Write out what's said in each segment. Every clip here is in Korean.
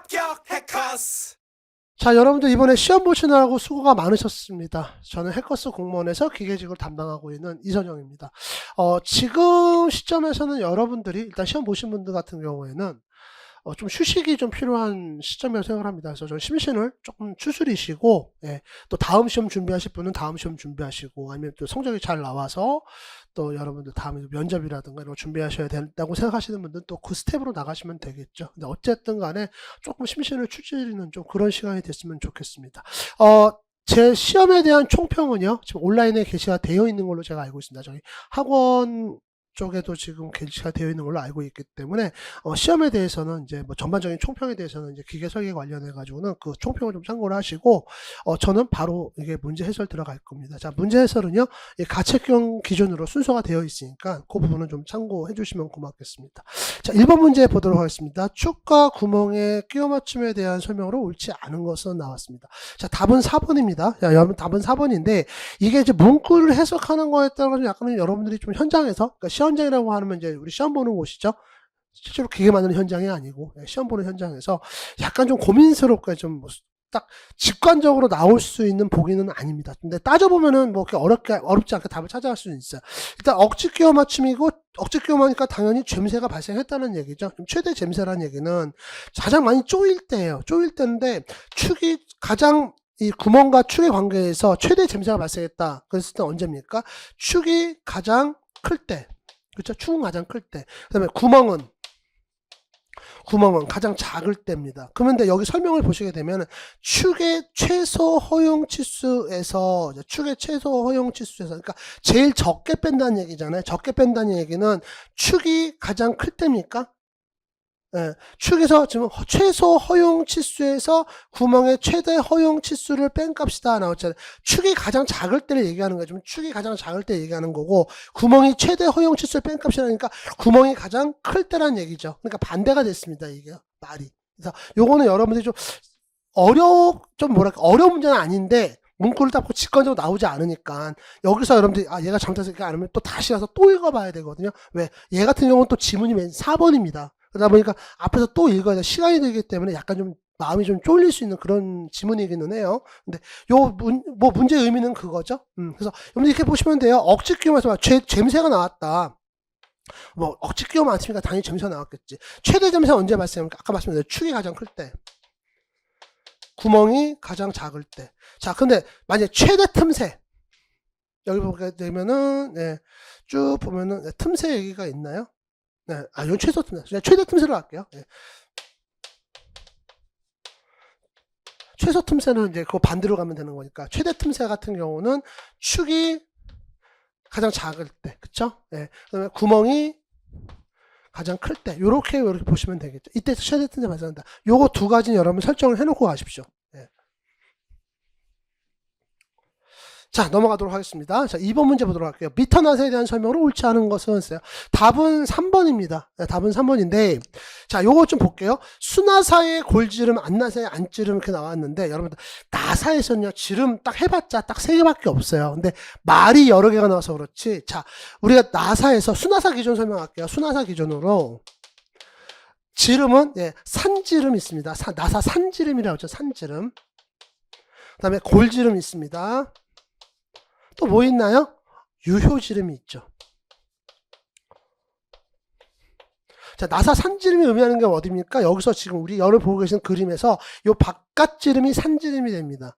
합격 해커스. 자, 여러분들 이번에 시험 보시느라고 수고가 많으셨습니다. 저는 해커스 공무원에서 기계직을 담당하고 있는 이선영입니다. 지금 시점에서는 여러분들이 일단 시험 보신 분들 같은 경우에는 좀 휴식이 좀 필요한 시점이라고 생각을 합니다. 그래서 저 심신을 조금 추스리시고, 예, 또 다음 시험 준비하실 분은 다음 시험 준비하시고, 아니면 또 성적이 잘 나와서 또 여러분들 다음에 면접이라든가 이런 거 준비하셔야 된다고 생각하시는 분들은 또 그 스텝으로 나가시면 되겠죠. 근데 어쨌든 간에 조금 심신을 추스리는 좀 그런 시간이 됐으면 좋겠습니다. 제 시험에 대한 총평은요, 지금 온라인에 게시가 되어 있는 걸로 제가 알고 있습니다. 저희 학원 쪽에도 지금 게시가 되어 있는 걸로 알고 있기 때문에 시험에 대해서는 이제 뭐 전반적인 총평에 대해서는 이제 기계 설계 관련해 가지고는 그 총평을 좀 참고를 하시고 저는 바로 이게 문제 해설 들어갈 겁니다. 자, 문제 해설은요, 이 가책형 기준으로 순서가 되어 있으니까 그 부분은 좀 참고해 주시면 고맙겠습니다. 자, 1번 문제 보도록 하겠습니다. 축과 구멍의 끼워 맞춤에 대한 설명으로 옳지 않은 것은 나왔습니다. 자, 답은 4번입니다. 자, 여러분 답은 4번인데 이게 이제 문구를 해석하는 거에 따라서 약간 여러분들이 좀 현장에서, 그러니까 현장이라고 하면 이제 우리 시험 보는 곳이죠. 실제로 기계 만드는 현장이 아니고 시험 보는 현장에서 약간 좀 고민스럽게 좀 딱 직관적으로 나올 수 있는 보기는 아닙니다. 근데 따져보면은 뭐 그렇게 어렵지 않게 답을 찾아갈 수는 있어요. 일단 억지 끼워 맞춤이고, 억지 끼워 맞으니까 당연히 젬새가 발생했다는 얘기죠. 최대 젬새라는 얘기는 가장 많이 쪼일 때예요. 쪼일 때인데 축이 가장 이 구멍과 축의 관계에서 최대 젬새가 발생했다. 그랬을 때 언제입니까? 축이 가장 클 때. 그렇죠? 축은 가장 클 때. 그다음에 구멍은 가장 작을 때입니다. 그런데 여기 설명을 보시게 되면 축의 최소 허용 치수에서, 그러니까 제일 적게 뺀다는 얘기잖아요. 적게 뺀다는 얘기는 축이 가장 클 때입니까? 예, 축에서 지금 최소 허용 치수에서 구멍의 최대 허용 치수를 뺀 값이 다 나왔잖아요. 축이 가장 작을 때를 얘기하는 거죠. 축이 가장 작을 때 얘기하는 거고, 구멍이 최대 허용 치수를 뺀 값이라니까 구멍이 가장 클 때란 얘기죠. 그러니까 반대가 됐습니다, 이게 말이. 그래서 요거는 여러분들이 좀 어려운 문제는 아닌데 문구를 딱 직관적으로 나오지 않으니까 여기서 여러분들이 얘가 잘못해서 이렇게 안 하면 또 다시 가서 또 읽어봐야 되거든요. 왜? 얘 같은 경우는 또 지문이 맨 4번입니다. 그러다 보니까 앞에서 또 읽어야 돼. 시간이 들기 때문에 약간 좀 마음이 좀 쫄릴 수 있는 그런 지문이기는 해요. 근데 문제의 의미는 그거죠. 그래서 여러분들 이렇게 보시면 돼요. 억지 끼우면서 젬새가 나왔다. 뭐 억지 끼우면 않습니까? 당연히 젬새가 나왔겠지. 최대 젬새가 언제 발생합니까? 아까 말씀드린 축이 가장 클 때, 구멍이 가장 작을 때. 자, 근데 만약에 최대 틈새, 여기 보게 되면은, 네, 쭉 보면은, 네, 틈새 얘기가 있나요? 네, 이건 최소 틈새. 최대 틈새로 할게요. 네. 최소 틈새는 이제 그거 반대로 가면 되는 거니까, 최대 틈새 같은 경우는 축이 가장 작을 때, 그쵸? 네. 그 다음에 구멍이 가장 클 때, 요렇게 보시면 되겠죠. 이때 최대 틈새 발생한다. 요거 두 가지는 여러분 설정을 해놓고 가십시오. 네. 자, 넘어가도록 하겠습니다. 자, 2번 문제 보도록 할게요. 미터 나사에 대한 설명으로 옳지 않은 것은 있어요. 답은 3번입니다. 네, 답은 3번인데, 자, 요거 좀 볼게요. 수나사의 골지름, 안나사의 안지름 이렇게 나왔는데, 여러분들, 나사에서는요, 지름 딱 해봤자 딱 3개밖에 없어요. 근데 말이 여러 개가 나와서 그렇지. 자, 우리가 나사에서 수나사 기준 설명할게요. 수나사 기준으로. 지름은, 예, 산지름 있습니다. 나사 산지름이라고 하죠. 산지름. 그 다음에 골지름 있습니다. 또 뭐 있나요? 유효지름이 있죠. 자, 나사 산지름이 의미하는 게 어디입니까? 여기서 지금 우리 여러분 보고 계신 그림에서 요 바깥지름이 산지름이 됩니다.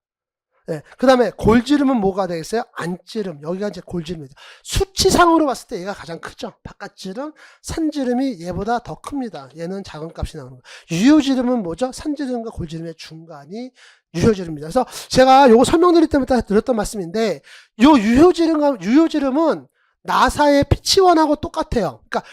네, 그 다음에 골지름은 뭐가 되겠어요? 안지름. 여기가 이제 골지름이죠. 수치상으로 봤을 때 얘가 가장 크죠. 바깥지름, 산지름이 얘보다 더 큽니다. 얘는 작은 값이 나오는 거예요. 유효지름은 뭐죠? 산지름과 골지름의 중간이 유효지름입니다. 그래서 제가 요거 설명드릴 때마다 드렸던 말씀인데, 요 유효지름은 나사의 피치원하고 똑같아요. 그러니까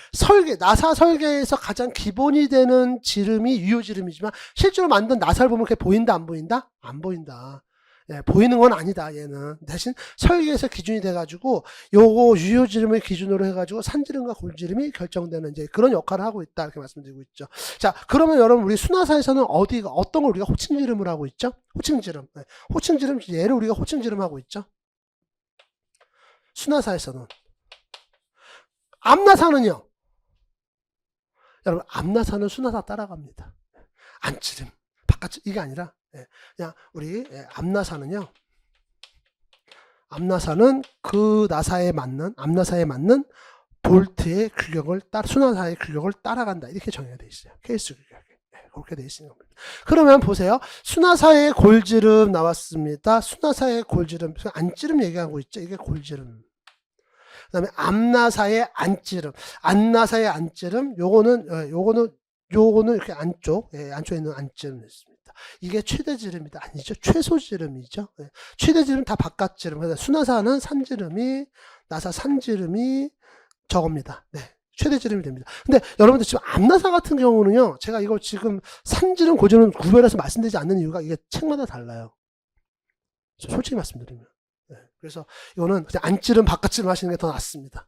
나사 설계에서 가장 기본이 되는 지름이 유효지름이지만, 실제로 만든 나사를 보면 그게 보인다, 안 보인다? 안 보인다. 예, 보이는 건 아니다, 얘는. 대신 설계에서 기준이 돼가지고, 요거 유효지름을 기준으로 해가지고 산지름과 골지름이 결정되는 이제 그런 역할을 하고 있다, 이렇게 말씀드리고 있죠. 자, 그러면 여러분, 우리 수나사에서는 어떤 걸 우리가 호칭지름을 하고 있죠? 호칭지름. 네, 호칭지름, 얘를 우리가 호칭지름 하고 있죠? 수나사에서는. 앞나사는요? 여러분, 앞나사는 수나사 따라갑니다. 안지름. 바깥 이게 아니라 그냥 우리 암나사는요. 암나사는 그 나사에 맞는 암나사에 맞는 볼트의 규격을 순나사의 규격을 따라간다. 이렇게 정의가 되어 있어요. 케이스 규격이. 그렇게 되어 있는 겁니다. 그러면 보세요. 순나사의 골지름 나왔습니다. 순나사의 골지름, 안지름 얘기하고 있죠. 이게 골지름. 그 다음에 암나사의 안지름. 암나사의 안지름, 요거는 이렇게 안쪽에 있는 안지름이 있습니다. 이게 최대지름이다. 아니죠. 최소지름이죠. 최대지름 다 바깥지름. 그래서 순나사는 산지름이, 나사 산지름이 저겁니다. 최대지름이 됩니다. 근데 여러분들 지금 암나사 같은 경우는요, 제가 이거 지금 산지름, 고지름 구별해서 말씀드리지 않는 이유가 이게 책마다 달라요. 솔직히 말씀드리면. 그래서 이거는 그냥 안지름, 바깥지름 하시는 게 더 낫습니다.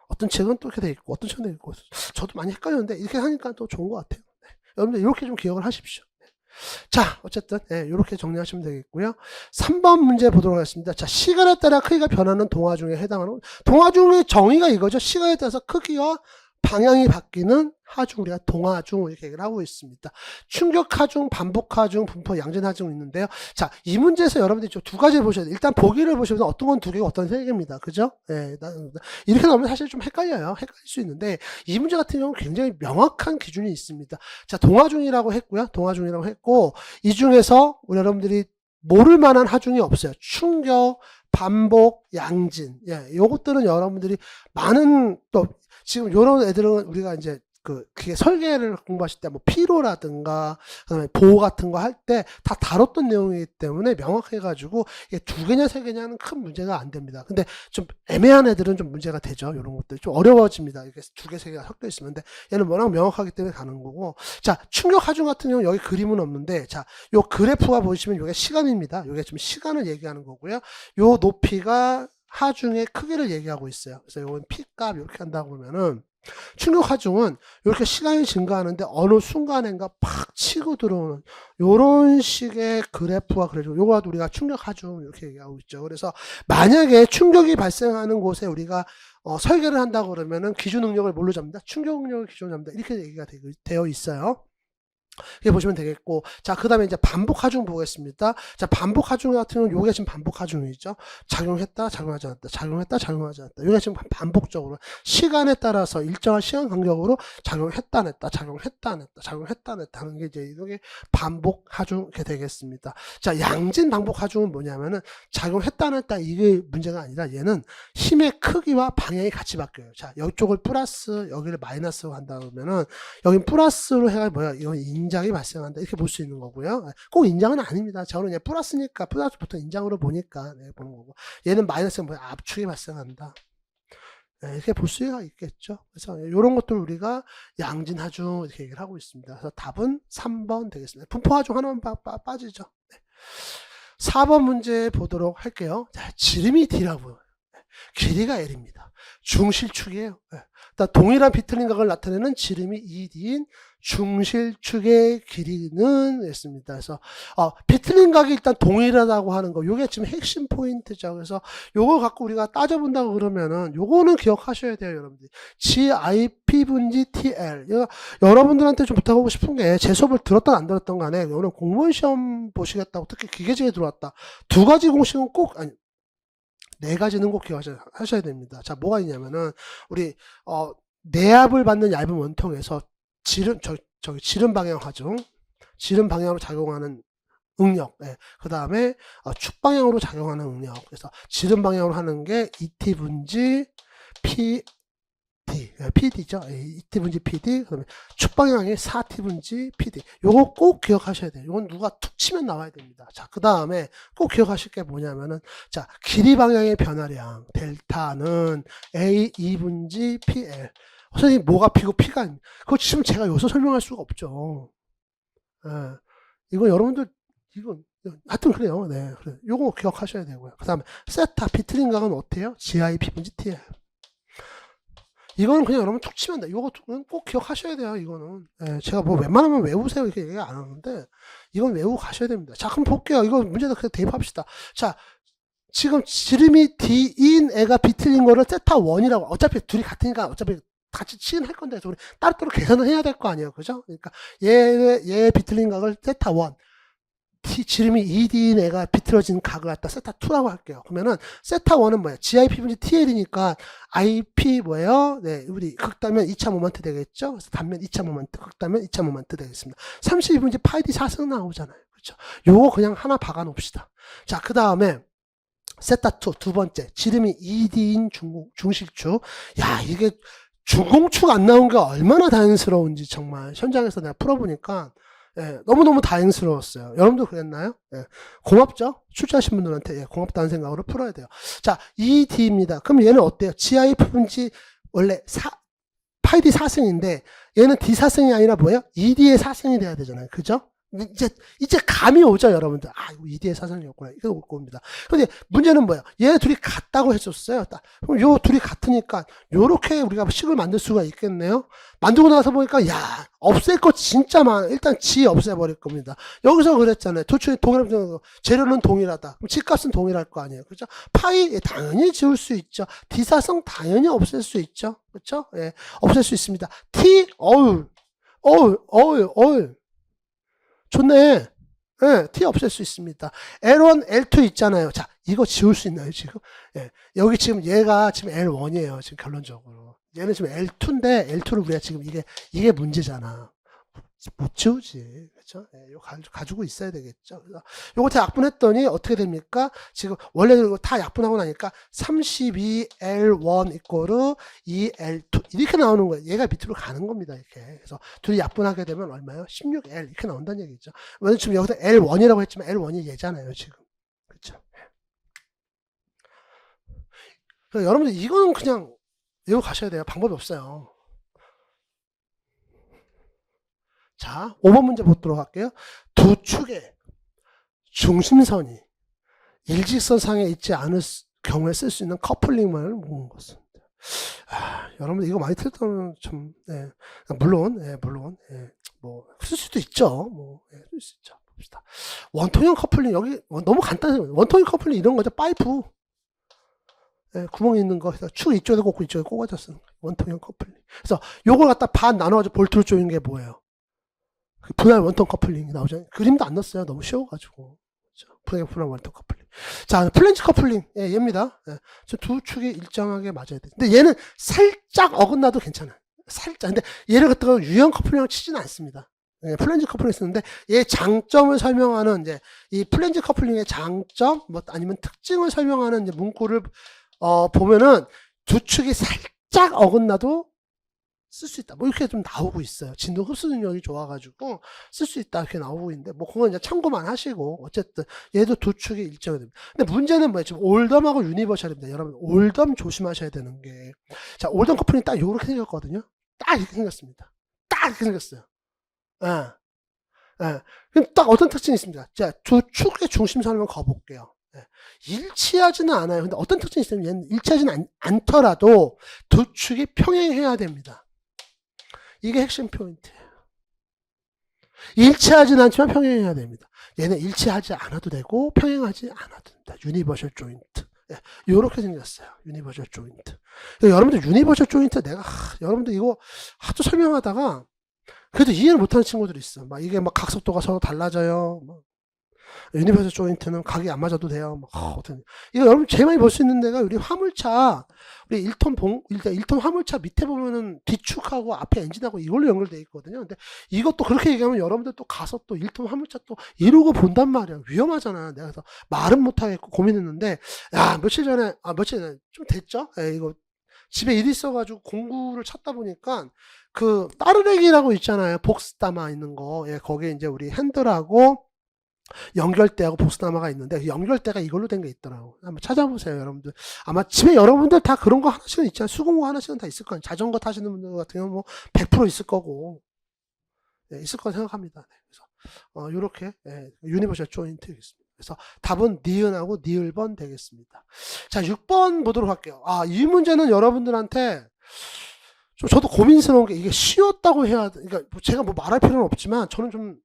어떤 책은 또 이렇게 돼 있고, 어떤 책은 돼 있고, 저도 많이 헷갈렸는데, 이렇게 하니까 또 좋은 것 같아요. 여러분들 이렇게 좀 기억을 하십시오. 자, 어쨌든 이렇게 정리하시면 되겠고요. 3번 문제 보도록 하겠습니다. 자, 시간에 따라 크기가 변하는 동화중에 해당하는 동화중의 정의가 이거죠. 시간에 따라서 크기와 방향이 바뀌는 하중, 우리가 동하중 이렇게 얘기를 하고 있습니다. 충격하중, 반복하중, 분포, 양전하중 있는데요. 자, 이 문제에서 여러분들이 좀 두 가지를 보셔야 돼요. 일단 보기를 보시면 어떤 건 두 개고 어떤 건 세 개입니다. 그죠? 이렇게 나오면 사실 좀 헷갈려요. 헷갈릴 수 있는데 이 문제 같은 경우는 굉장히 명확한 기준이 있습니다. 자, 동하중이라고 했고요. 동하중이라고 했고 이 중에서 우리 여러분들이 모를 만한 하중이 없어요. 충격, 반복, 양진. 요것들은 여러분들이 많은 또 지금 요런 애들은 우리가 이제 그게 설계를 공부하실 때 뭐 피로라든가 그다음에 보호 같은 거 할 때 다 다뤘던 내용이기 때문에 명확해가지고 이게 두 개냐 세 개냐는 큰 문제가 안 됩니다. 근데 좀 애매한 애들은 좀 문제가 되죠. 이런 것들 좀 어려워집니다. 이렇게 두 개 세 개가 섞여 있으면. 근데 얘는 워낙 명확하기 때문에 가는 거고. 자, 충격 하중 같은 경우 여기 그림은 없는데 자, 요 그래프가 보시면 이게 시간입니다. 이게 지금 시간을 얘기하는 거고요. 요 높이가 하중의 크기를 얘기하고 있어요. 그래서 이건 P값 이렇게 한다고 보면은 충격 하중은 이렇게 시간이 증가하는데 어느 순간인가 팍 치고 들어오는 요런 식의 그래프가 그려지고 요거도 우리가 충격 하중 이렇게 얘기하고 있죠. 그래서 만약에 충격이 발생하는 곳에 우리가 설계를 한다고 그러면은 기준 응력을 뭘로 잡니다? 충격 응력을 기준으로 잡니다. 이렇게 얘기가 되어 있어요. 이렇게 보시면 되겠고, 자, 그 다음에 이제 반복 하중 보겠습니다. 자, 반복 하중 같은 경우는 요게 지금 반복 하중이죠. 작용했다, 작용하지 않았다, 작용했다, 작용하지 않았다. 요게 지금 반복적으로 시간에 따라서 일정한 시간 간격으로 작용했다, 안 했다, 작용했다, 안 했다, 작용했다, 안 했다 하는 게 이제 이게 반복 하중 이렇게 되겠습니다. 자, 양진 반복 하중은 뭐냐면은 작용했다, 안 했다 이게 문제가 아니라 얘는 힘의 크기와 방향이 같이 바뀌어요. 자, 이쪽을 플러스, 여기를 마이너스로 한다 그러면은 여긴 플러스로 해가 뭐야? 이건 인장이 발생한다 이렇게 볼 수 있는 거고요. 꼭 인장은 아닙니다. 저는 그냥 플러스니까 플러스 보통 인장으로 보니까 보는 거고 얘는 마이너스는 뭐야? 압축이 발생한다. 이렇게 볼 수가 있겠죠. 그래서 이런 것들 우리가 양진하중 이렇게 얘기를 하고 있습니다. 그래서 답은 3번 되겠습니다. 분포하중 하나만 빠지죠. 4번 문제 보도록 할게요. 자, 지름이 D라고요. 길이가 L입니다. 중실축이에요. 동일한 비틀린 각을 나타내는 지름이 2D인 중실축의 길이는 있습니다. 그래서 비틀린 각이 일단 동일하다고 하는 거, 요게 지금 핵심 포인트죠. 그래서 요걸 갖고 우리가 따져본다고 그러면은 요거는 기억하셔야 돼요, 여러분들. GIP 분지 TL. 여러분들한테 좀 부탁하고 싶은 게 제 수업을 들었던 안 들었던 간에 오늘 공무원 시험 보시겠다고 특히 기계직에 들어왔다. 두 가지 공식은 꼭 아니. 네 가지는 꼭 기억하셔야 됩니다. 자, 뭐가 있냐면은 우리 내압을 받는 얇은 원통에서 지름 방향 하중, 지름 방향으로 작용하는 응력, 그 다음에 축 방향으로 작용하는 응력. 그래서 지름 방향으로 하는 게 ET 분지 PD죠. ET 분지 PD. 그다음에 축 방향이 4T 분지 PD. 요거 꼭 기억하셔야 돼요. 요건 누가 툭 치면 나와야 됩니다. 자, 그 다음에 꼭 기억하실 게 뭐냐면은 자, 길이 방향의 변화량 델타는 A2 분지 PL. 선생님 뭐가 P고 P가 아닙니다. 그거 지금 제가 여기서 설명할 수가 없죠. 이거 여러분들 이거 하여튼 그래요. 네, 그래. 요거 기억하셔야 되고요. 그 다음에 세타 비틀린 각은 어때요? GIP 분지 TL. 이거는 그냥 여러분 툭 치면 돼. 이거는 꼭 기억하셔야 돼요. 이거는. 제가 뭐 웬만하면 외우세요 이렇게 얘기 안 하는데 이건 외우고 가셔야 됩니다. 자, 그럼 볼게요. 이거 문제도 그냥 대입합시다. 자, 지금 지름이 D인 애가 비틀린 거를 세타 1이라고. 어차피 둘이 같으니까 어차피 같이 치긴 할 건데 우리 따로따로 계산을 해야 될 거 아니에요. 그죠? 그러니까 얘의 비틀린 각을 세타 1, 지름이 2D인 애가 비틀어진 각을 갖다 세타 2라고 할게요. 그러면은 세타 1은 뭐야? GIP 분지 TL이니까 IP 뭐예요? 네, 우리 극단면 2차 모먼트 되겠죠? 그래서 단면 2차 모먼트, 극단면 2차 모먼트 되겠습니다. 32분지 파이디 4승 나오잖아요. 그렇죠? 요거 그냥 하나 박아 놓읍시다. 자, 그 다음에 세타 2, 두 번째. 지름이 2D인 중실축. 야, 이게 중공축 안 나온 게 얼마나 다행스러운지 정말 현장에서 내가 풀어보니까 예, 너무너무 다행스러웠어요. 여러분도 그랬나요? 예, 고맙죠? 출제하신 분들한테 예, 고맙다는 생각으로 풀어야 돼요. 자, 2D입니다. 그럼 얘는 어때요? GIF 분지 원래 파이디 4승인데 얘는 D 4승이 아니라 뭐예요? 2D의 4승이 돼야 되잖아요. 그죠? 이제 감이 오죠, 여러분들. 아, 이거 2D의 4승이었구나. 이거 올 겁니다. 근데 문제는 뭐예요? 얘 둘이 같다고 했었어요. 그럼 요 둘이 같으니까 요렇게 우리가 식을 만들 수가 있겠네요. 만들고 나서 보니까 야, 없앨 거 진짜 많아. 일단 지 없애버릴 겁니다. 여기서 그랬잖아요. 도출이 동일한 재료는 동일하다. 그럼 지값은 동일할 거 아니에요. 그렇죠? 파이 당연히 지울 수 있죠. D사성 당연히 없앨 수 있죠. 그렇죠? 예, 없앨 수 있습니다. T 어우 좋네. 예, T 없앨 수 있습니다. L1, L2 있잖아요. 자, 이거 지울 수 있나요, 지금? 예, 여기 지금 얘가 지금 L1이에요, 지금 결론적으로. 얘는 지금 L2인데, L2를 우리가 지금 이게 문제잖아. 못 지우지. 그렇죠? 예, 이거 가지고 있어야 되겠죠. 그래서 요거 다 약분했더니 어떻게 됩니까? 지금 원래 다 약분하고 나니까 32L1 이꼬르 2L2 이렇게 나오는 거예요. 얘가 밑으로 가는 겁니다. 이렇게. 그래서 둘이 약분하게 되면 얼마예요? 16L 이렇게 나온다는 얘기죠. 왜냐면 지금 여기서 L1이라고 했지만 L1이 얘잖아요. 지금. 그렇죠? 그래서 여러분들 이거는 그냥 외워 가셔야 돼요. 방법이 없어요. 자, 5번 문제 보도록 할게요. 두 축의 중심선이 일직선상에 있지 않을 경우에 쓸 수 있는 커플링만을 모은 것은. 여러분들 이거 많이 틀렸다면 좀, 예, 물론, 뭐, 쓸 수도 있죠. 뭐, 쓸 수 있죠. 봅시다. 원통형 커플링, 여기 너무 간단해요. 원통형 커플링 이런 거죠. 파이프. 예, 구멍이 있는 거, 그래서 축 이쪽에 꽂고 이쪽에 꽂아서 쓰는 거예요. 원통형 커플링. 그래서 요걸 갖다 반 나눠가지고 볼트로 조이는 게 뭐예요? 분할 원통 커플링이 나오잖아요. 그림도 안 넣었어요. 너무 쉬워가지고. 분할 원통 커플링. 자, 플랜지 커플링. 예, 얘입니다. 예, 두 축이 일정하게 맞아야 돼. 근데 얘는 살짝 어긋나도 괜찮아요. 살짝. 근데 얘를 갖다가 유형 커플링을 치지는 않습니다. 예, 플랜지 커플링 쓰는데 얘 장점을 설명하는 이제 이 플랜지 커플링의 장점, 뭐 아니면 특징을 설명하는 이제 문구를 보면은 두 축이 살짝 어긋나도 쓸 수 있다. 뭐 이렇게 좀 나오고 있어요. 진도 흡수 능력이 좋아가지고 쓸 수 있다 이렇게 나오고 있는데 뭐 그건 이제 참고만 하시고 어쨌든 얘도 두 축이 일정이 됩니다. 근데 문제는 뭐예요? 지금 올덤하고 유니버셜입니다. 여러분 올덤 조심하셔야 되는 게 자 올덤 커플링이 딱 이렇게 생겼거든요. 딱 이렇게 생겼습니다. 딱 이렇게 생겼어요. 그럼 딱 어떤 특징이 있습니다. 자 두 축의 중심선을 가볼게요. 일치하지는 않아요. 근데 어떤 특징이 있으면 얘는 일치하지는 않더라도 두 축이 평행해야 됩니다. 이게 핵심 포인트예요. 일치하지는 않지만 평행해야 됩니다. 얘는 일치하지 않아도 되고 평행하지 않아도 된다. 유니버셜 조인트. 예, 요렇게 생겼어요. 유니버셜 조인트. 여러분들 유니버셜 조인트 내가 여러분들 이거 하도 설명하다가 그래도 이해를 못하는 친구들이 있어. 막 이게 막 각속도가 서로 달라져요. 유니버설 조인트는 각이 안 맞아도 돼요. 이거 여러분 제일 많이 볼 수 있는 데가 우리 화물차, 우리 1톤 화물차 밑에 보면은 뒤축하고 앞에 엔진하고 이걸로 연결되어 있거든요. 근데 이것도 그렇게 얘기하면 여러분들 또 가서 또 1톤 화물차 또 이러고 본단 말이야. 위험하잖아. 내가 그래서 말은 못하겠고 고민했는데, 며칠 전에 좀 됐죠? 이거 집에 일이 있어가지고 공구를 찾다 보니까 그 따르레기라고 있잖아요. 복스 담아 있는 거. 거기에 이제 우리 핸들하고 연결대하고 복스나마가 있는데 연결대가 이걸로 된 게 있더라고. 한번 찾아보세요, 여러분들. 아마 집에 여러분들 다 그런 거 하나씩은 있잖아요. 수공구 하나씩은 다 있을 거예요. 자전거 타시는 분들 같은 경우는 뭐 100% 있을 거고, 있을 거라 생각합니다. 그래서 요렇게 유니버셜 조인트겠습니다. 그래서 답은 니은하고 니을번 되겠습니다. 자, 6번 보도록 할게요. 이 문제는 여러분들한테 저도 고민스러운 게 이게 쉬웠다고 해야 그러니까 제가 뭐 말할 필요는 없지만 저는 좀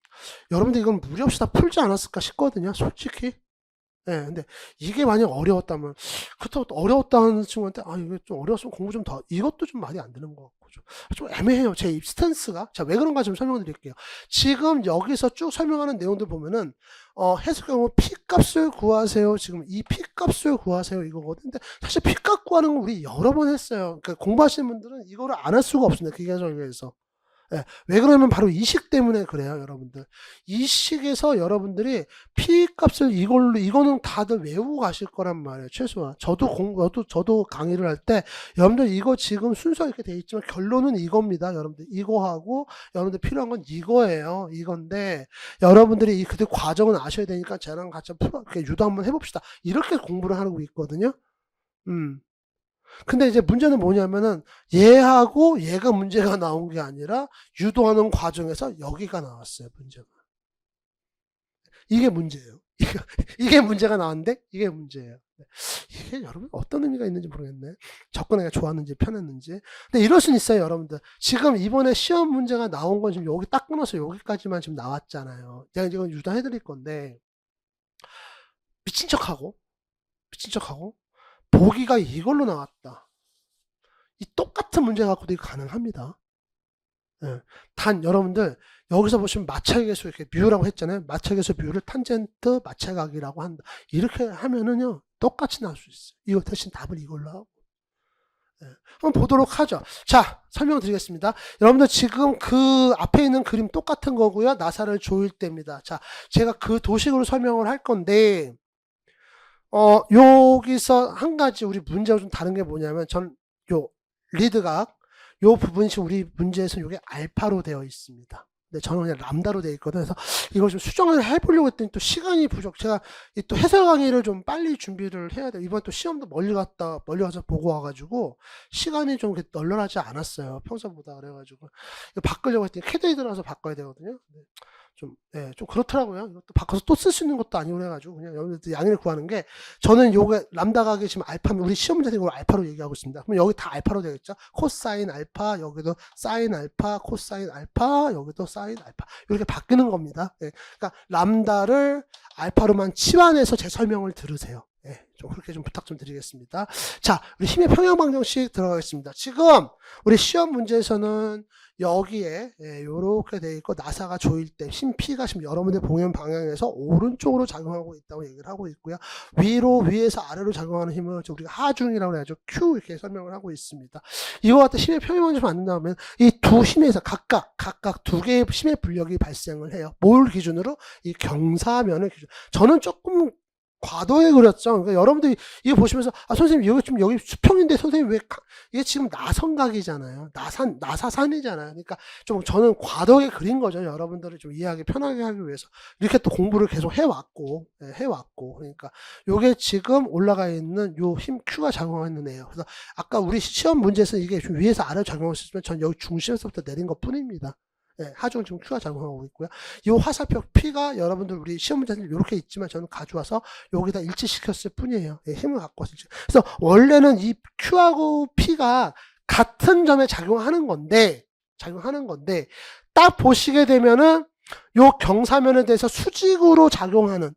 여러분들 이건 무리 없이 다 풀지 않았을까 싶거든요. 솔직히. 예, 근데 이게 만약 어려웠다면, 그렇다고 또 어려웠다는 친구한테, 이게 좀 어려웠으면 공부 좀 더, 이것도 좀 말이 안 되는 것 같고, 좀 애매해요. 제 스탠스가. 자, 왜 그런가 좀 설명을 드릴게요. 지금 여기서 쭉 설명하는 내용들 보면은, 해석하면 P값을 구하세요. 지금 이 P값을 구하세요. 이거거든요. 근데 사실 P값 구하는 건 우리 여러 번 했어요. 그러니까 공부하시는 분들은 이거를 안 할 수가 없습니다. 기계설계에서. 예, 왜 그러냐면 바로 이 식 때문에 그래요, 여러분들. 이 식에서 여러분들이 P 값을 이거는 다들 외우고 가실 거란 말이에요, 최소한. 저도 강의를 할 때, 여러분들 이거 지금 순서 이렇게 돼 있지만 결론은 이겁니다, 여러분들. 이거 하고, 여러분들 필요한 건 이거예요, 이건데, 여러분들이 그때 과정은 아셔야 되니까 저랑 같이 이렇게 유도 한번 해봅시다. 이렇게 공부를 하고 있거든요. 근데 이제 문제는 뭐냐면은 얘하고 얘가 문제가 나온 게 아니라 유도하는 과정에서 여기가 나왔어요, 문제가. 이게 문제예요. 이게 문제가 나왔는데 이게 문제예요. 이게 여러분 어떤 의미가 있는지 모르겠네. 접근하기가 좋았는지 편했는지. 근데 이럴 수는 있어요, 여러분들. 지금 이번에 시험 문제가 나온 건 지금 여기 딱 끊어서 여기까지만 지금 나왔잖아요. 제가 이건 유도해 드릴 건데 미친 척하고 보기가 이걸로 나왔다. 이 똑같은 문제 갖고도 이거 가능합니다. 예. 단 여러분들 여기서 보시면 마찰계수 이렇게 뮤라고 했잖아요. 마찰계수 뮤를 탄젠트 마찰각이라고 한다. 이렇게 하면은요 똑같이 나올 수 있어요. 이거 대신 답을 이걸로 하고. 예. 한번 보도록 하죠. 자, 설명드리겠습니다. 여러분들 지금 그 앞에 있는 그림 똑같은 거고요. 나사를 조일 때입니다. 자, 제가 그 도식으로 설명을 할 건데 여기서 한 가지 우리 문제가 좀 다른 게 뭐냐면 요 리드각 요 부분이 우리 문제에서 이게 알파로 되어 있습니다. 근데 저는 그냥 람다로 되어 있거든요. 그래서 이걸 좀 수정을 해보려고 했더니 또 시간이 부족. 제가 또 해설 강의를 좀 빨리 준비를 해야 돼요. 이번 또 시험도 멀리 가서 보고 와가지고 시간이 좀 널널하지 않았어요. 평소보다. 그래가지고 이거 바꾸려고 했더니 캐드에 들어가서 바꿔야 되거든요. 좀 그렇더라고요. 이것도 바꿔서 또 쓸 수 있는 것도 아니고 그래가지고 그냥 여러분들 양해를 구하는 게 저는 요게 람다각이 지금 알파면 우리 시험 문제는 이걸 알파로 얘기하고 있습니다. 그럼 여기 다 알파로 되겠죠? 코사인 알파, 여기도 사인 알파, 코사인 알파, 여기도 사인 알파. 이렇게 바뀌는 겁니다. 예. 그러니까 람다를 알파로만 치환해서 제 설명을 들으세요. 예, 좀 그렇게 좀 부탁 좀 드리겠습니다. 자, 우리 힘의 평형 방정식 들어가겠습니다. 지금 우리 시험 문제에서는 여기에 요렇게 돼 있고 나사가 조일 때 힘 P가 지금 여러분들 보면 방향에서 오른쪽으로 작용하고 있다고 얘기를 하고 있고요. 위에서 아래로 작용하는 힘을 우리가 하중이라고 해야죠. Q 이렇게 설명을 하고 있습니다. 이와 같은 힘의 평형 방정식을 만든다면 이 두 힘에서 각각 두 개의 힘의 분력이 발생을 해요. 뭘 기준으로? 이 경사면을 기준. 저는 조금 과도하게 그렸죠. 그러니까 여러분들이 이거 보시면서 선생님 여기 수평인데 선생님 왜 이게 지금 나선각이잖아요. 나사산이잖아요. 그러니까 좀 저는 과도하게 그린 거죠. 여러분들을 좀 이해하기 편하게 하기 위해서 이렇게 또 공부를 계속 해왔고 그러니까 요게 지금 올라가 있는 요 힘 Q가 작용하는 애예요. 그래서 아까 우리 시험 문제에서 이게 좀 위에서 아래로 작용했으면 전 여기 중심에서부터 내린 것 뿐입니다. 하중 지금 Q가 작용하고 있고요. 이 화살표 P가 여러분들 우리 시험 문제는 이렇게 있지만 저는 가져와서 여기다 일치시켰을 뿐이에요. 힘을 갖고 왔을 때. 그래서 원래는 이 Q하고 P가 같은 점에 작용하는 건데 딱 보시게 되면은 요 경사면에 대해서 수직으로 작용하는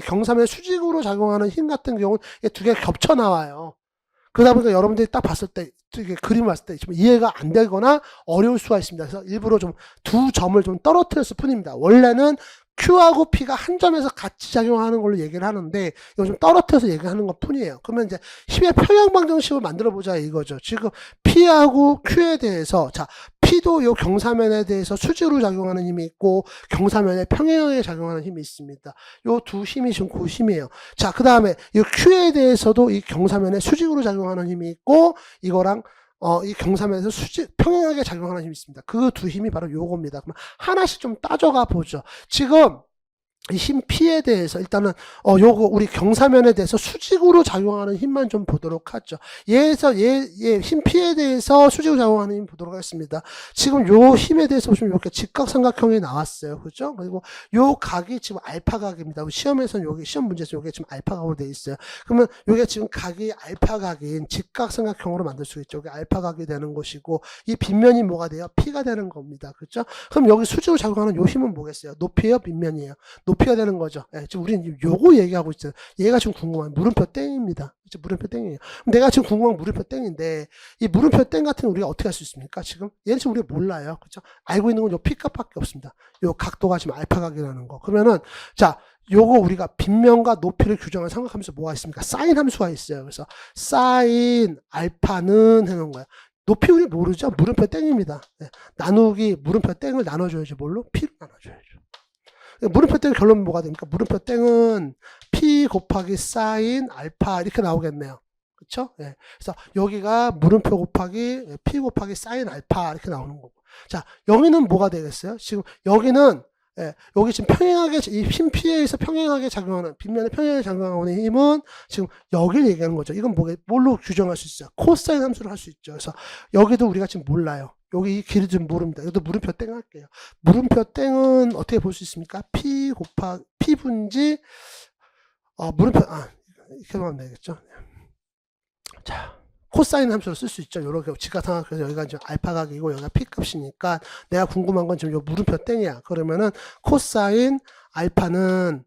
경사면에 수직으로 작용하는 힘 같은 경우는 두 개가 겹쳐 나와요. 그러다 보니까 여러분들이 딱 봤을 때 이게 그림을 봤을 때 이해가 안 되거나 어려울 수가 있습니다. 그래서 일부러 좀 두 점을 좀 떨어뜨렸을 뿐입니다. 원래는 Q하고 P가 한 점에서 같이 작용하는 걸로 얘기를 하는데 이거 좀 떨어뜨려서 얘기하는 것 뿐이에요. 그러면 이제 힘의 평형 방정식을 만들어 보자 이거죠. 지금 P하고 Q에 대해서 P도 요 경사면에 대해서 수직으로 작용하는 힘이 있고 경사면에 평행하게 작용하는 힘이 있습니다. 요 두 힘이 지금 그 힘이에요. 자, 그 다음에 이 Q에 대해서도 이 경사면에 수직으로 작용하는 힘이 있고 이거랑 이 경사면에서 평행하게 작용하는 힘이 있습니다. 그 두 힘이 바로 요겁니다. 그럼 하나씩 좀 따져가 보죠. 지금 이 힘 P에 대해서 일단은 요거 우리 경사면에 대해서 수직으로 작용하는 힘만 좀 보도록 하죠. 힘 P에 대해서 수직으로 작용하는 힘 보도록 하겠습니다. 지금 요 힘에 대해서 보시면 이렇게 직각삼각형이 나왔어요. 그죠? 그리고 요 각이 지금 알파각입니다. 시험에서는 여기 시험 문제에서 요게 지금 알파각으로 되어 있어요. 그러면 요게 지금 각이 알파각인 직각삼각형으로 만들 수 있죠. 이게 알파각이 되는 것이고 이 빗면이 뭐가 돼요? P가 되는 겁니다. 그죠? 그럼 여기 수직으로 작용하는 요 힘은 뭐겠어요? 높이에요? 빗면이에요? 높이가 되는 거죠. 예, 지금 우리는 요거 얘기하고 있잖아요. 얘가 지금 궁금한 물음표 땡입니다. 그렇죠? 물음표 땡이에요. 내가 지금 궁금한 물음표 땡인데 이 물음표 땡 같은 거 우리가 어떻게 할 수 있습니까? 지금 얘는 지금 우리가 몰라요. 그렇죠? 알고 있는 건 요 P값밖에 없습니다. 요 각도가 지금 알파 각이라는 거. 그러면은 자, 요거 우리가 빗면과 높이를 규정할 삼각함수 뭐가 있습니까? 사인 함수가 있어요. 그래서 사인 알파는 해놓은 거야. 높이 우리 모르죠? 물음표 땡입니다. 네. 나누기 물음표 땡을 나눠줘야지. 뭘로? P로 나눠줘야죠. 물음표 땡 결론은 뭐가 됩니까? 물음표 땡은 P 곱하기 사인 알파 이렇게 나오겠네요. 그쵸? 예. 그래서 여기가 물음표 곱하기 P 곱하기 사인 알파 이렇게 나오는 거고. 자, 여기는 뭐가 되겠어요? 지금 여기는 여기 지금 평행하게 이 힘 P에 의해서 평행하게 작용하는 빗면에 평행하게 작용하는 힘은 지금 여기를 얘기하는 거죠. 이건 뭘로 규정할 수 있어요? 코사인 함수를 할 수 있죠. 그래서 여기도 우리가 지금 몰라요. 여기 이 길이 좀 모릅니다. 여기도 물음표 땡 할게요. 물음표 땡은 어떻게 볼 수 있습니까? P 곱하기 P 분지 물음표 이렇게 하면 되겠죠. 자, 코사인 함수로 쓸 수 있죠. 요렇게 직각삼각형에서 여기가 이제 알파 각이고 여기가 P 값이니까 내가 궁금한 건 지금 요 물음표 땡이야. 그러면은 코사인 알파는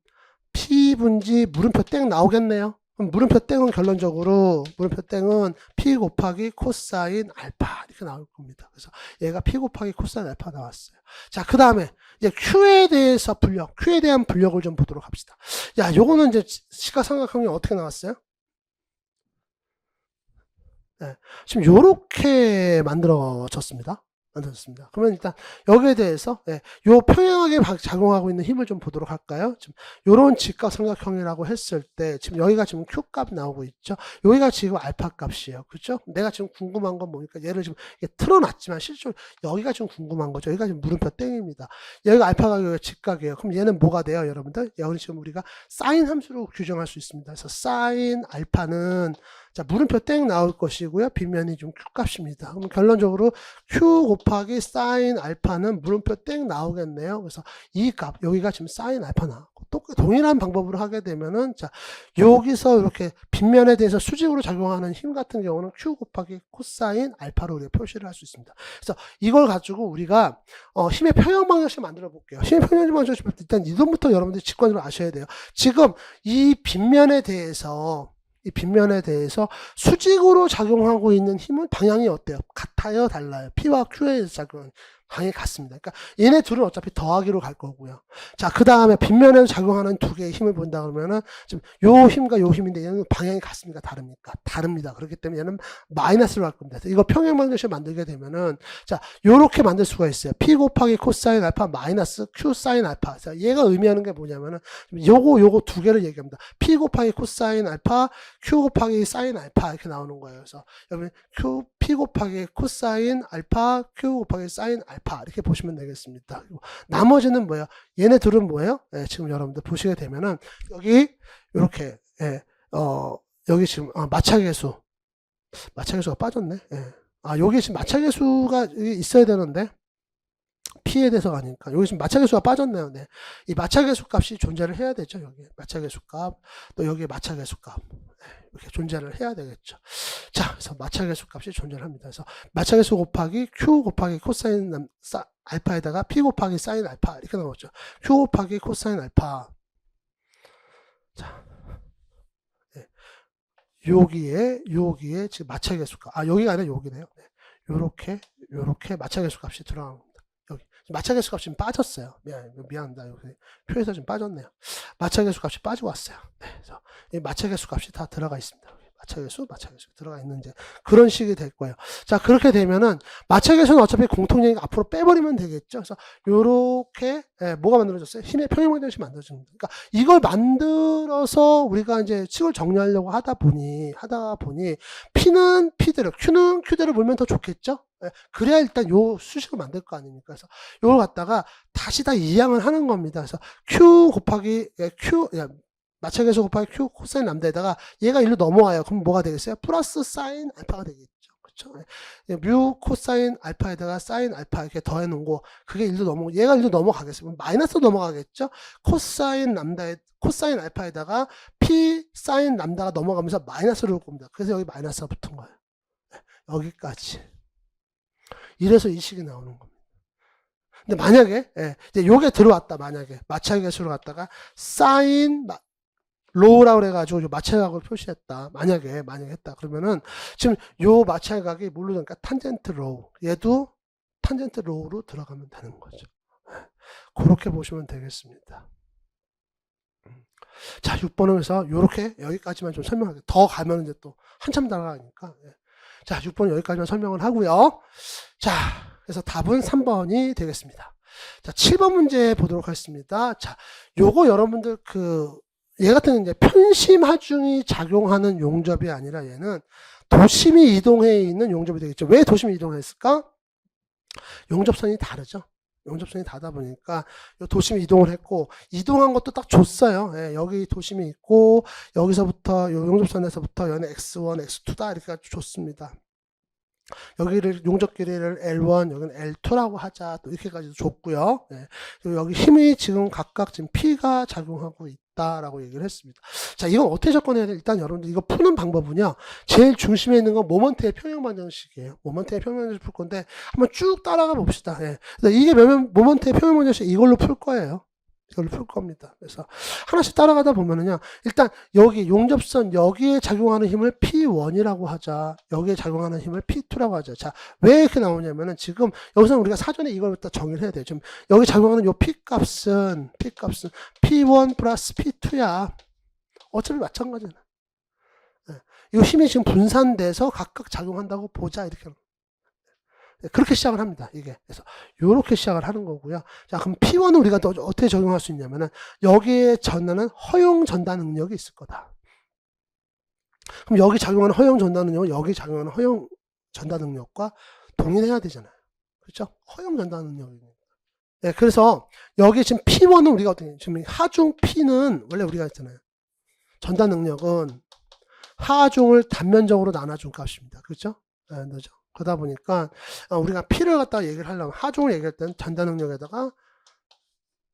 P 분지 물음표 땡 나오겠네요. 그럼 물음표 땡은 결론적으로 물음표 땡은 P 곱하기 코사인 알파 이렇게 나올 겁니다. 그래서 얘가 P 곱하기 코사인 알파 나왔어요. 자, 그 다음에 이제 Q에 대해서 Q에 대한 분력을 좀 보도록 합시다. 야, 요거는 이제 시각삼각형이 어떻게 나왔어요? 네, 지금 요렇게 만들어졌습니다. 그러면 일단 여기에 대해서 요 평행하게 작용하고 있는 힘을 좀 보도록 할까요? 지금 요런 직각삼각형이라고 했을 때 지금 여기가 지금 Q 값 나오고 있죠. 여기가 지금 알파 값이에요. 그렇죠? 내가 지금 궁금한 건 뭡니까? 얘를 지금 틀어놨지만 실제로 여기가 지금 궁금한 거죠. 여기가 지금 물음표 땡입니다. 여기가 알파가 여기가 직각이에요. 그럼 얘는 뭐가 돼요, 여러분들? 여기는 지금 우리가 사인 함수로 규정할 수 있습니다. 그래서 사인 알파는 자, 물음표 땡 나올 것이고요. 빗면이 좀 Q 값입니다. 그럼 결론적으로 Q 곱하기 사인 알파는 물음표 땡 나오겠네요. 그래서 이 값, 여기가 지금 사인 알파 나왔고, 또 동일한 방법으로 하게 되면은, 자, 여기서 이렇게 빗면에 대해서 수직으로 작용하는 힘 같은 경우는 Q 곱하기 코사인 알파로 우리가 표시를 할 수 있습니다. 그래서 이걸 가지고 우리가, 힘의 평형 방정식 만들어 볼게요. 힘의 평형 방정식 일단 이동부터 여러분들이 직관적으로 아셔야 돼요. 지금 이 빗면에 대해서 수직으로 작용하고 있는 힘은 방향이 어때요? 같아요? 달라요? P와 Q에 작용하는 방향이 같습니다. 그러니까 얘네 둘은 어차피 더하기로 갈 거고요. 자, 그 다음에 빗면에서 작용하는 두 개의 힘을 본다 그러면은 지금 요 힘과 요 힘인데 얘는 방향이 같습니까? 다릅니까? 다릅니다. 그렇기 때문에 얘는 마이너스로 갈 겁니다. 이거 평행 방정식을 만들게 되면은 자, 요렇게 만들 수가 있어요. P 곱하기 코사인 알파 마이너스 Q 사인 알파. 자, 얘가 의미하는 게 뭐냐면은 요거 두 개를 얘기합니다. P 곱하기 코사인 알파, Q 곱하기 사인 알파 이렇게 나오는 거예요. 그래서 여러분 P 곱하기 코사인 알파, Q 곱하기 사인 알파 이렇게 보시면 되겠습니다. 나머지는 뭐예요? 얘네 둘은 뭐예요? 지금 여러분들 보시게 되면은 여기 이렇게 여기 지금 마차계수가 빠졌네. 여기 지금 마차계수가 있어야 되는데 P에 대해서 가니까 여기 지금 마차계수가 빠졌네요. 네. 이 마차계수 값이 존재를 해야 되죠. 여기 마차계수 값, 또 여기 마차계수 값 이렇게 존재를 해야 되겠죠. 자, 그래서 마차계수 값이 존재를 합니다. 그래서 마차계수 곱하기 Q 곱하기 코사인 알파에다가 P 곱하기 사인 알파 이렇게 나오죠. Q 곱하기 코사인 알파. 자, 네. 여기에 지금 마차계수 값, 여기가 아니라 여기네요. 네. 요렇게 마차계수 값이 들어갑니다. 여기 마차계수 값이 빠졌어요. 미안합니다. 여기 표에서 좀 빠졌네요. 마차계수 값이 빠지고 왔어요. 네, 그래서 이 마차계수 값이 다 들어가 있습니다. 마차계수 들어가 있는 이제 그런 식이 될 거예요. 자, 그렇게 되면은 마차계수는 어차피 공통량이 앞으로 빼버리면 되겠죠. 그래서 요렇게 뭐가 만들어졌어요? 힘의 평행 방정식이 만들어지는 거예요. 그러니까 이걸 만들어서 우리가 이제 칙을 정리하려고 하다 보니 P는 P대로, Q는 Q대로 몰면 더 좋겠죠. 그래야 일단 요 수식을 만들 거 아닙니까? 그래서 요걸 갖다가 다시 다 이항을 하는 겁니다. 그래서 Q 곱하기 마차계수 곱하기 Q 코사인 람다에다가 얘가 1로 넘어와요. 그럼 뭐가 되겠어요? 플러스 사인 알파가 되겠죠. 그렇죠? 뮤 코사인 알파에다가 사인 알파 이렇게 더해 놓고 그게 1로 넘어오고 얘가 1로 넘어가겠어요. 마이너스 넘어가겠죠? 코사인 알파에다가 P 사인 람다가 넘어가면서 마이너스로 올 겁니다. 그래서 여기 마이너스가 붙은 거예요. 여기까지. 이래서 이 식이 나오는 겁니다. 근데 만약에 이제 요게 들어왔다. 만약에 마찰 계수를 갖다가 사인 로우라고 그래가지고 마찰각을 표시했다. 만약에 했다. 그러면은 지금 요 마찰각이 뭘로 되니까 탄젠트 로우. 얘도 탄젠트 로우로 들어가면 되는 거죠. 그렇게 보시면 되겠습니다. 자, 6번은 그래서 요렇게 여기까지만 좀 설명할게요. 더 가면 이제 또 한참 나가니까. 자, 6번 여기까지만 설명을 하고요. 자, 그래서 답은 3번이 되겠습니다. 자, 7번 문제 보도록 하겠습니다. 자, 요거 여러분들 얘 같은 이제 편심 하중이 작용하는 용접이 아니라 얘는 도심이 이동해 있는 용접이 되겠죠. 왜 도심이 이동했을까? 용접선이 다르죠. 용접선이 다르다 보니까 도심이 이동을 했고, 이동한 것도 딱 줬어요. 여기 도심이 있고, 여기서부터 용접선에서부터 얘는 x1, x2다 이렇게 줬습니다. 여기를 용접 길이를 L1, 여기는 L2라고 하자. 또 이렇게까지도 줬고요. 그리고 여기 힘이 지금 각각 지금 P가 작용하고 있다라고 얘기를 했습니다. 자, 이건 어떻게 접근해야 돼? 일단 여러분들 이거 푸는 방법은요. 제일 중심에 있는 건 모먼트의 평형 방정식이에요. 모먼트의 평형 방정식 풀 건데 한번 쭉 따라가 봅시다. 이게 모먼트의 평형 방정식 이걸로 풀 거예요. 이걸로 풀 겁니다. 그래서 하나씩 따라가다 보면은요, 일단 여기 용접선 여기에 작용하는 힘을 P1이라고 하자. 여기에 작용하는 힘을 P2라고 하자. 자, 왜 이렇게 나오냐면은 지금 여기서 우리가 사전에 이걸부터 정의를 해야 돼요. 지금 여기 작용하는 요 P 값은 P1 플러스 P2야. 어차피 마찬가지잖아. 이 힘이 지금 분산돼서 각각 작용한다고 보자. 이렇게. 그렇게 시작을 합니다. 이게. 그래서 요렇게 시작을 하는 거고요. 자, 그럼 P1은 우리가 또 어떻게 적용할 수 있냐면은 여기에 전하는 허용 전달 능력이 있을 거다. 그럼 여기 작용하는 허용 전달 능력은 여기 작용하는 허용 전달 능력과 동일해야 되잖아요. 그렇죠? 허용 전달 능력이니까. 네, 그래서 여기 지금 P1은 우리가 어떻게 지금 하중 P는 원래 우리가 했잖아요. 전달 능력은 하중을 단면적으로 나눠준 값입니다. 그렇죠? 네, 그렇죠? 그러다 보니까 우리가 P를 갖다가 얘기를 하려면 하중을 얘기할 때는 전달 능력에다가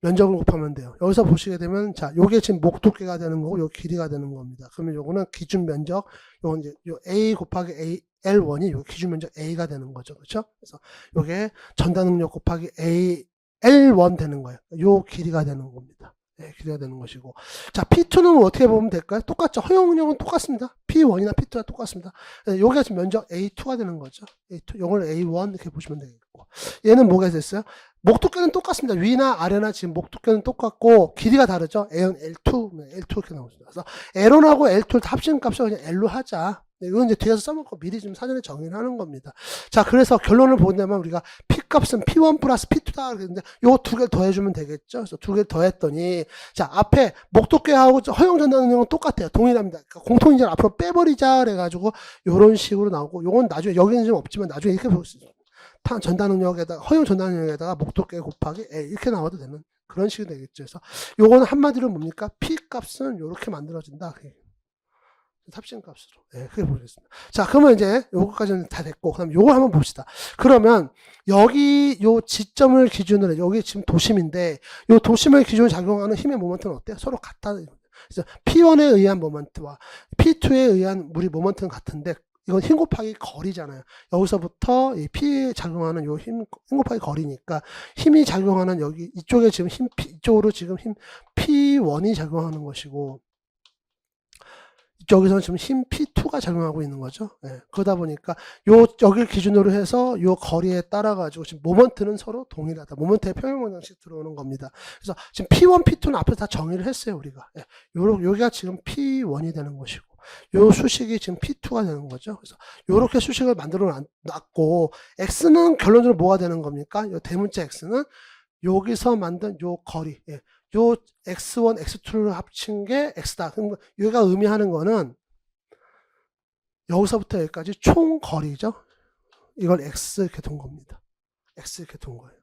면적을 곱하면 돼요. 여기서 보시게 되면 자, 요게 지금 목 두께가 되는 거고 요 길이가 되는 겁니다. 그러면 요거는 기준 면적, 요건 이제 요 A 곱하기 A L1이 요 기준 면적 A가 되는 거죠. 그렇죠? 그래서 요게 전달 능력 곱하기 A L1 되는 거예요. 요 길이가 되는 겁니다. 길이가 되는 것이고. 자, P2는 어떻게 보면 될까요? 똑같죠. 허용 능력은 똑같습니다. P1이나 P2가 똑같습니다. 여기가 지금 면적 A2가 되는 거죠. A2, 요걸 A1 이렇게 보시면 되겠고. 얘는 뭐가 됐어요? 목 두께는 똑같습니다. 위나 아래나 지금 목 두께는 똑같고, 길이가 다르죠. L1, L2 이렇게 나옵니다. 그래서 L1하고 L2를 다 합치는 값을 그냥 L로 하자. 이건 이제 뒤에서 써먹고 미리 좀 사전에 정의를 하는 겁니다. 자, 그래서 결론을 보자면 우리가 P 값은 P1 플러스 P2다. 그랬는데 요 두 개를 더해주면 되겠죠. 그래서 두 개를 더했더니, 자, 앞에 목 두께하고 허용 전달 능력은 똑같아요. 동일합니다. 그러니까 공통인자를 앞으로 빼버리자. 그래가지고 요런 식으로 나오고, 요건 나중에, 여기는 좀 없지만 나중에 이렇게 볼 수 있어요. 전달 능력에다가, 허용 전달 능력에다가 목 두께 곱하기 A 이렇게 나와도 되는 그런 식이 되겠죠. 그래서 요거는 한마디로 뭡니까? P 값은 요렇게 만들어진다. 탑신 값으로. 그게 보겠습니다. 자, 그러면 이제 요거까지는 다 됐고, 그 다음에 요거 한번 봅시다. 그러면 여기 요 지점을 기준으로, 여기 지금 도심인데, 요 도심을 기준으로 작용하는 힘의 모먼트는 어때요? 서로 같다. 그래서 P1에 의한 모먼트와 P2에 의한 우리 모먼트는 같은데, 이건 힘 곱하기 거리잖아요. 여기서부터 이 P에 작용하는 요 힘 곱하기 거리니까, 힘이 작용하는 여기, 이쪽에 지금 이쪽으로 지금 힘 P1이 작용하는 것이고, 이쪽에서는 지금 힘 P2가 작용하고 있는 거죠. 그러다 보니까 여기를 기준으로 해서 요 거리에 따라 가지고 지금 모먼트는 서로 동일하다. 모먼트의 평형 방정식 들어오는 겁니다. 그래서 지금 P1, P2는 앞에서 다 정의를 했어요, 우리가. 여기가 지금 P1이 되는 것이고, 요 수식이 지금 P2가 되는 거죠. 그래서 요렇게 수식을 만들어 놨고, X는 결론적으로 뭐가 되는 겁니까? 요 대문자 X는 여기서 만든 요 거리, 요 X1, X2를 합친 게 X다. 그럼 여기가 의미하는 거는 여기서부터 여기까지 총 거리죠. 이걸 X 이렇게 둔 겁니다. X 이렇게 둔 거예요.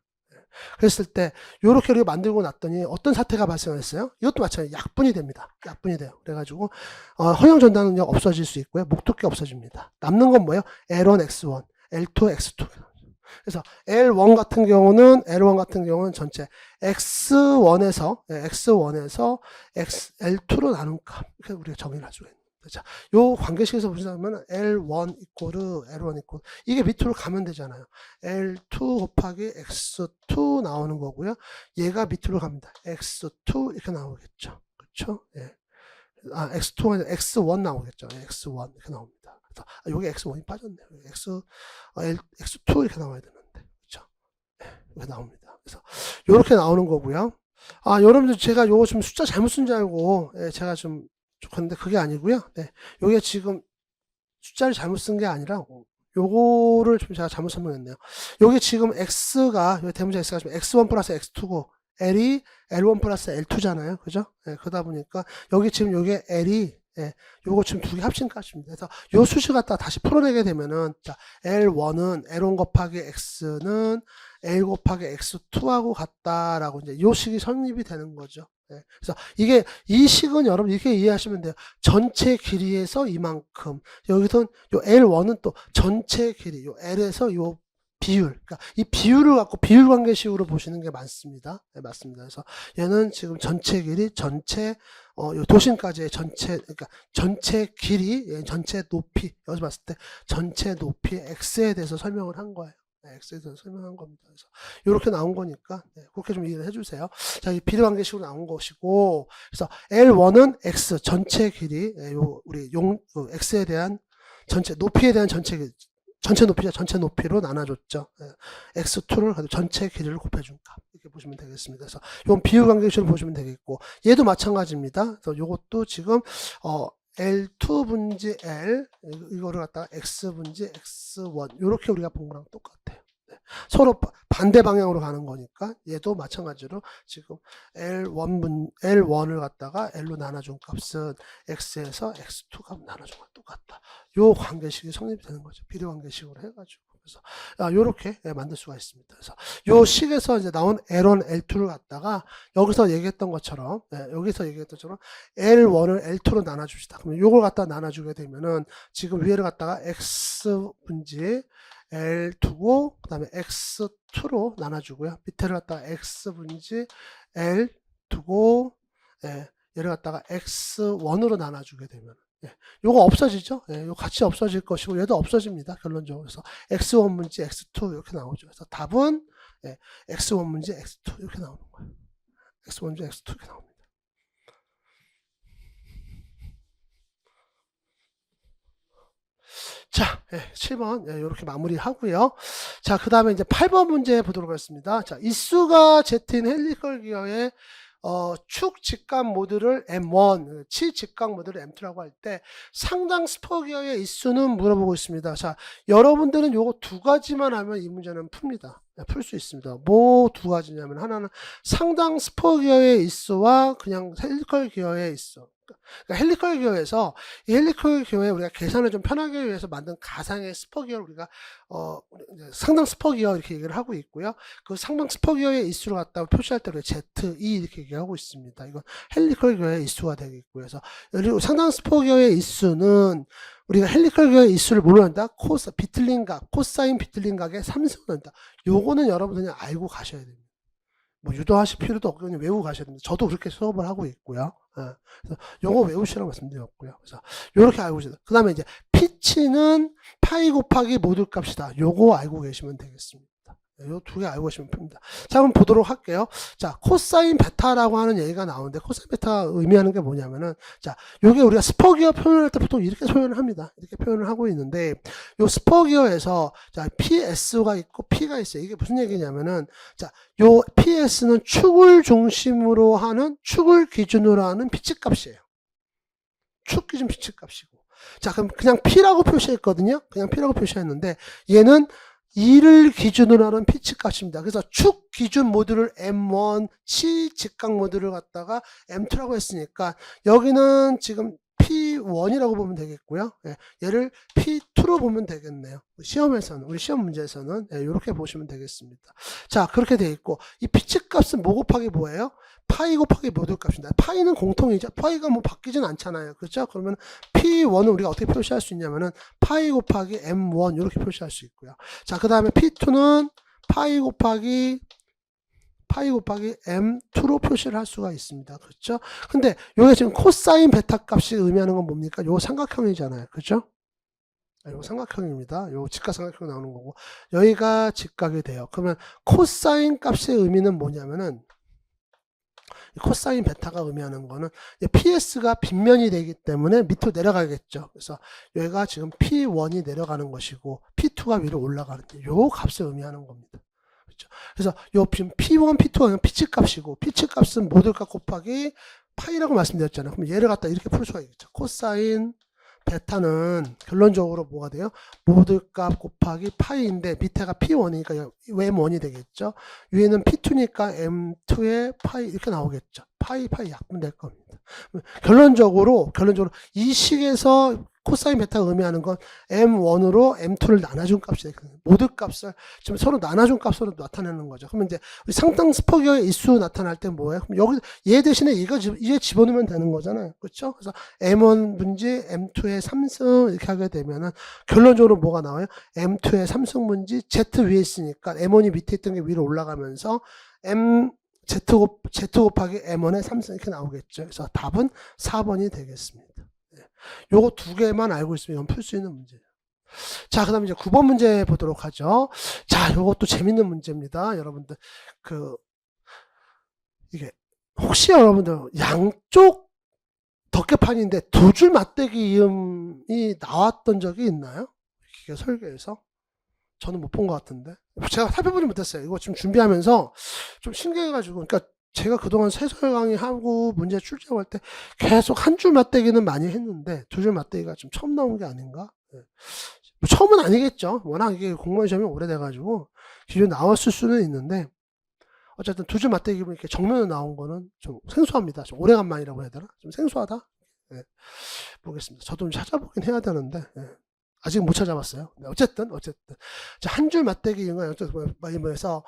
그랬을 때 요렇게 우리가 만들고 났더니 어떤 사태가 발생했어요? 이것도 마찬가지로 약분이 됩니다. 약분이 돼요. 그래가지고 허용 전달 능력 없어질 수 있고요. 목 두께 없어집니다. 남는 건 뭐예요? L1, X1, L2, X2. 그래서 L1 같은 경우는 전체 X1에서 L2로 나눈 값. 이렇게 우리가 정의를 할 수가 있는 자, 요 관계식에서 보시면 L1 L1 이게 밑으로 가면 되잖아요. L2 곱하기 X2 나오는 거고요. 얘가 밑으로 갑니다. X2 이렇게 나오겠죠. 그렇죠? 예. X2가 아니라 X1 나오겠죠. 예, X1 이렇게 나옵니다. 그래서 여기 X1이 빠졌네요. X2 이렇게 나와야 되는데. 그렇죠? 예, 이렇게 나옵니다. 그래서 요렇게 나오는 거고요. 여러분들 제가 요거 좀 숫자 잘못 쓴 줄 알고 제가 좀 그런데 그게 아니고요. 네. 요게 지금 숫자를 잘못 쓴 게 아니라 요거를 좀 제가 잘못 설명했네요. 요게 지금 X가 요 대문자 X가 지금 X1 플러스 X2고 L이 L1 플러스 L2잖아요. 그죠? 예, 그러다 보니까 여기 지금 요게 L이 요거 지금 두 개 합친 값입니다. 그래서 요 수식 갖다 다시 풀어내게 되면은 자, L1은 L1 곱하기 X는 L 곱하기 X2하고 같다라고 이제 요 식이 성립이 되는 거죠. 그래서 이게 이 식은 여러분 이렇게 이해하시면 돼요. 전체 길이에서 이만큼 여기선 요 L1은 또 전체 길이 요 L에서 요 비율, 그러니까 이 비율을 갖고 비율 관계식으로 보시는 게 맞습니다. 네, 맞습니다. 그래서 얘는 지금 전체 길이, 전체 요 도심까지의 전체, 그러니까 전체 길이, 전체 높이 여기서 봤을 때 전체 높이 x에 대해서 설명을 한 거예요. 네, x에 대해서 설명한 겁니다. 그래서 이렇게 나온 거니까 그렇게 좀 이해를 해주세요. 자, 이 비례 관계식으로 나온 것이고, 그래서 L1은 x 전체 길이, 요 우리 x에 대한 전체 높이에 대한 전체 높이죠. 전체 높이로 나눠줬죠. x2를 전체 길이를 곱해준 값. 이렇게 보시면 되겠습니다. 그래서 이건 비율 관계식으로 보시면 되겠고, 얘도 마찬가지입니다. 그래서 이것도 지금, L2 분지 L, 이거를 갖다가 X 분지 X1. 이렇게 우리가 본 거랑 똑같아요. 서로 반대 방향으로 가는 거니까 얘도 마찬가지로 지금 L1을 갖다가 L로 나눠준 값은 X에서 X2 값 나눠준 거 똑같다. 요 관계식이 성립이 되는 거죠. 비례 관계식으로 해가지고. 그래서 요렇게 만들 수가 있습니다. 그래서 요 식에서 이제 나온 L1, L2를 갖다가 여기서 얘기했던 것처럼 L1을 L2로 나눠줍시다. 그러면 요걸 갖다 나눠주게 되면은 지금 위에를 갖다가 X 분지 L 두고 그 다음에 X2로 나눠주고요. 밑에를 갖다가 X분지 L 두고 얘를 갖다가 X1으로 나눠주게 되면 요거 없어지죠. 요 같이 없어질 것이고 얘도 없어집니다. 결론적으로. 그래서 X1분지 X2 이렇게 나오죠. 그래서 답은 X1분지 X2 이렇게 나오는 거예요. X1분지 X2 이렇게 나옵니다. 자, 7번 이렇게 마무리하고요. 자, 그 다음에 이제 8번 문제 보도록 하겠습니다. 자, 이수가 Z인 헬리컬 기어의 축 직각 모드를 M1, 치 직각 모드를 M2라고 할 때 상당 스포 기어의 이수는 물어보고 있습니다. 자, 여러분들은 요거 두 가지만 하면 이 문제는 풉니다. 풀 수 있습니다. 뭐 두 가지냐면 하나는 상당 스포 기어의 이수와 그냥 헬리컬 기어의 이수. 그러니까 헬리컬 기어에서 이 헬리컬 기어에 우리가 계산을 좀 편하게 위해서 만든 가상의 스포 기어를 우리가 상당 스포 기어 이렇게 얘기를 하고 있고요. 그 상당 스포 기어의 이수를 갖다가 표시할 때 우리가 ZE 이렇게 얘기하고 있습니다. 이건 헬리컬 기어의 이수가 되겠고요. 그래서 그리고 상당 스포 기어의 이수는 우리가 헬리컬 기어의 이수를 뭘로 한다? 비틀링각, 코사인 비틀링각의 3승을 한다. 요거는 여러분들이 알고 가셔야 됩니다. 뭐 유도하실 필요도 없고 그냥 외우고 가셔야 됩니다. 저도 그렇게 수업을 하고 있고요. 그래서 요거 외우시라고 말씀드렸고요. 그래서 요렇게 알고 계세요. 그 다음에 이제 피치는 파이 곱하기 모듈 값이다. 요거 알고 계시면 되겠습니다. 요 두 개 알고 계시면 됩니다. 자, 한번 보도록 할게요. 자, 코사인 베타라고 하는 얘기가 나오는데 코사인 베타 의미하는 게 뭐냐면은 자, 요게 우리가 스포기어 표현할 때 보통 이렇게 표현을 합니다. 이렇게 표현을 하고 있는데 요 스포기어에서 자, PS가 있고 P가 있어요. 이게 무슨 얘기냐면은 자, 요 PS는 축을 중심으로 하는 축을 기준으로 하는 피치 값이에요. 축 기준 피치 값이고. 자, 그럼 그냥 P라고 표시했거든요. 그냥 P라고 표시했는데 얘는 2를 기준으로 하는 피치 값입니다. 그래서 축 기준 모듈을 M1, 치 직각 모듈을 갖다가 M2라고 했으니까 여기는 지금 P1이라고 보면 되겠고요. 얘를 P2로 보면 되겠네요. 시험에서는, 우리 시험 문제에서는 이렇게 보시면 되겠습니다. 자, 그렇게 돼 있고 이 피치 값은 뭐 곱하기 뭐예요? 파이 곱하기 모듈 값입니다. 파이는 공통이죠. 파이가 뭐 바뀌진 않잖아요. 그렇죠? 그러면 P1은 우리가 어떻게 표시할 수 있냐면은 파이 곱하기 M1 이렇게 표시할 수 있고요. 자, 그 다음에 P2는 파이 곱하기 파이 곱하기 M2로 표시를 할 수가 있습니다. 그렇죠? 근데 요게 지금 코사인 베타 값이 의미하는 건 뭡니까? 요 삼각형이잖아요. 그렇죠? 요 삼각형입니다. 요 직각 삼각형 나오는 거고 여기가 직각이 돼요. 그러면 코사인 값의 의미는 뭐냐면은 코사인 베타가 의미하는 거는 PS가 빗면이 되기 때문에 밑으로 내려가겠죠. 그래서 여기가 지금 P1이 내려가는 것이고 P2가 위로 올라가는 요 값을 의미하는 겁니다. 그렇죠? 그래서 요 지금 P1, P2는 피치 값이고 피치 값은 모듈 값 곱하기 파이라고 말씀드렸잖아요. 그럼 얘를 갖다 이렇게 풀 수가 있겠죠. 코사인 베타는 결론적으로 뭐가 돼요? 모듈 값 곱하기 파이인데 밑에가 P1이니까 M1이 되겠죠. 위에는 P2니까 M2의 파이 이렇게 나오겠죠. 파이 약분될 겁니다. 결론적으로 이 식에서 코사인 베타가 의미하는 건 M1으로 M2를 나눠준 값이 되거든요. 모듈 값을 지금 서로 나눠준 값으로 나타내는 거죠. 그러면 이제 우리 상당수폭의 일수 나타날 때 뭐예요? 그럼 여기 얘 대신에 이제 집어넣으면 되는 거잖아요. 그렇죠? 그래서 M1 분지 M2의 3승 이렇게 하게 되면은 결론적으로 뭐가 나와요? M2의 3승 분지 Z 위에 있으니까 M1이 밑에 있던 게 위로 올라가면서 Z 곱하기 M1의 3승 이렇게 나오겠죠. 그래서 답은 4번이 되겠습니다. 요거 두 개만 알고 있으면 풀 수 있는 문제예요. 자, 그 다음에 이제 9번 문제 보도록 하죠. 자, 요것도 재밌는 문제입니다. 여러분들, 이게, 혹시 여러분들, 양쪽 덮개판인데 두 줄 맞대기 이음이 나왔던 적이 있나요? 기계 설계에서? 저는 못 본 것 같은데. 제가 살펴보지 못했어요. 이거 지금 준비하면서 좀 신기해가지고, 그러니까 제가 그동안 세설 강의하고 문제 출제할 때 계속 한 줄 맞대기는 많이 했는데 두 줄 맞대기가 좀 처음 나온 게 아닌가? 뭐 처음은 아니겠죠. 워낙 이게 공무원 시험이 오래돼가지고 기존에 나왔을 수는 있는데 어쨌든 두 줄 맞대기 이렇게 정면으로 나온 거는 좀 생소합니다. 좀 오래간만이라고 해야 되나? 좀 생소하다. 보겠습니다. 저도 좀 찾아보긴 해야 되는데. 아직 못 찾아봤어요. 어쨌든. 자, 한 줄 맞대기 이용한 양쪽 뭐해서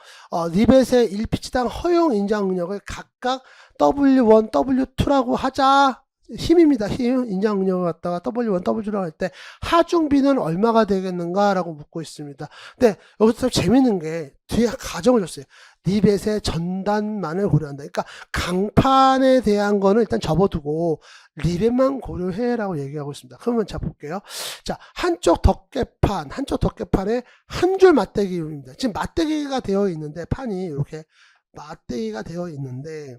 리벳의 1피치당 허용 인장 능력을 각각 W1, W2라고 하자. 힘입니다. 힘. 인장 능력을 갖다가 W1, W2라고 할 때 하중비는 얼마가 되겠는가라고 묻고 있습니다. 근데 여기서 재밌는 게 뒤에 가정을 줬어요. 리벳의 전단만을 고려한다. 그러니까 강판에 대한 거는 일단 접어두고 리벳만 고려해라고 얘기하고 있습니다. 그러면 자 볼게요. 자, 한쪽 덮개판에 한 줄 맞대기입니다. 지금 맞대기가 되어 있는데 판이 이렇게 맞대기가 되어 있는데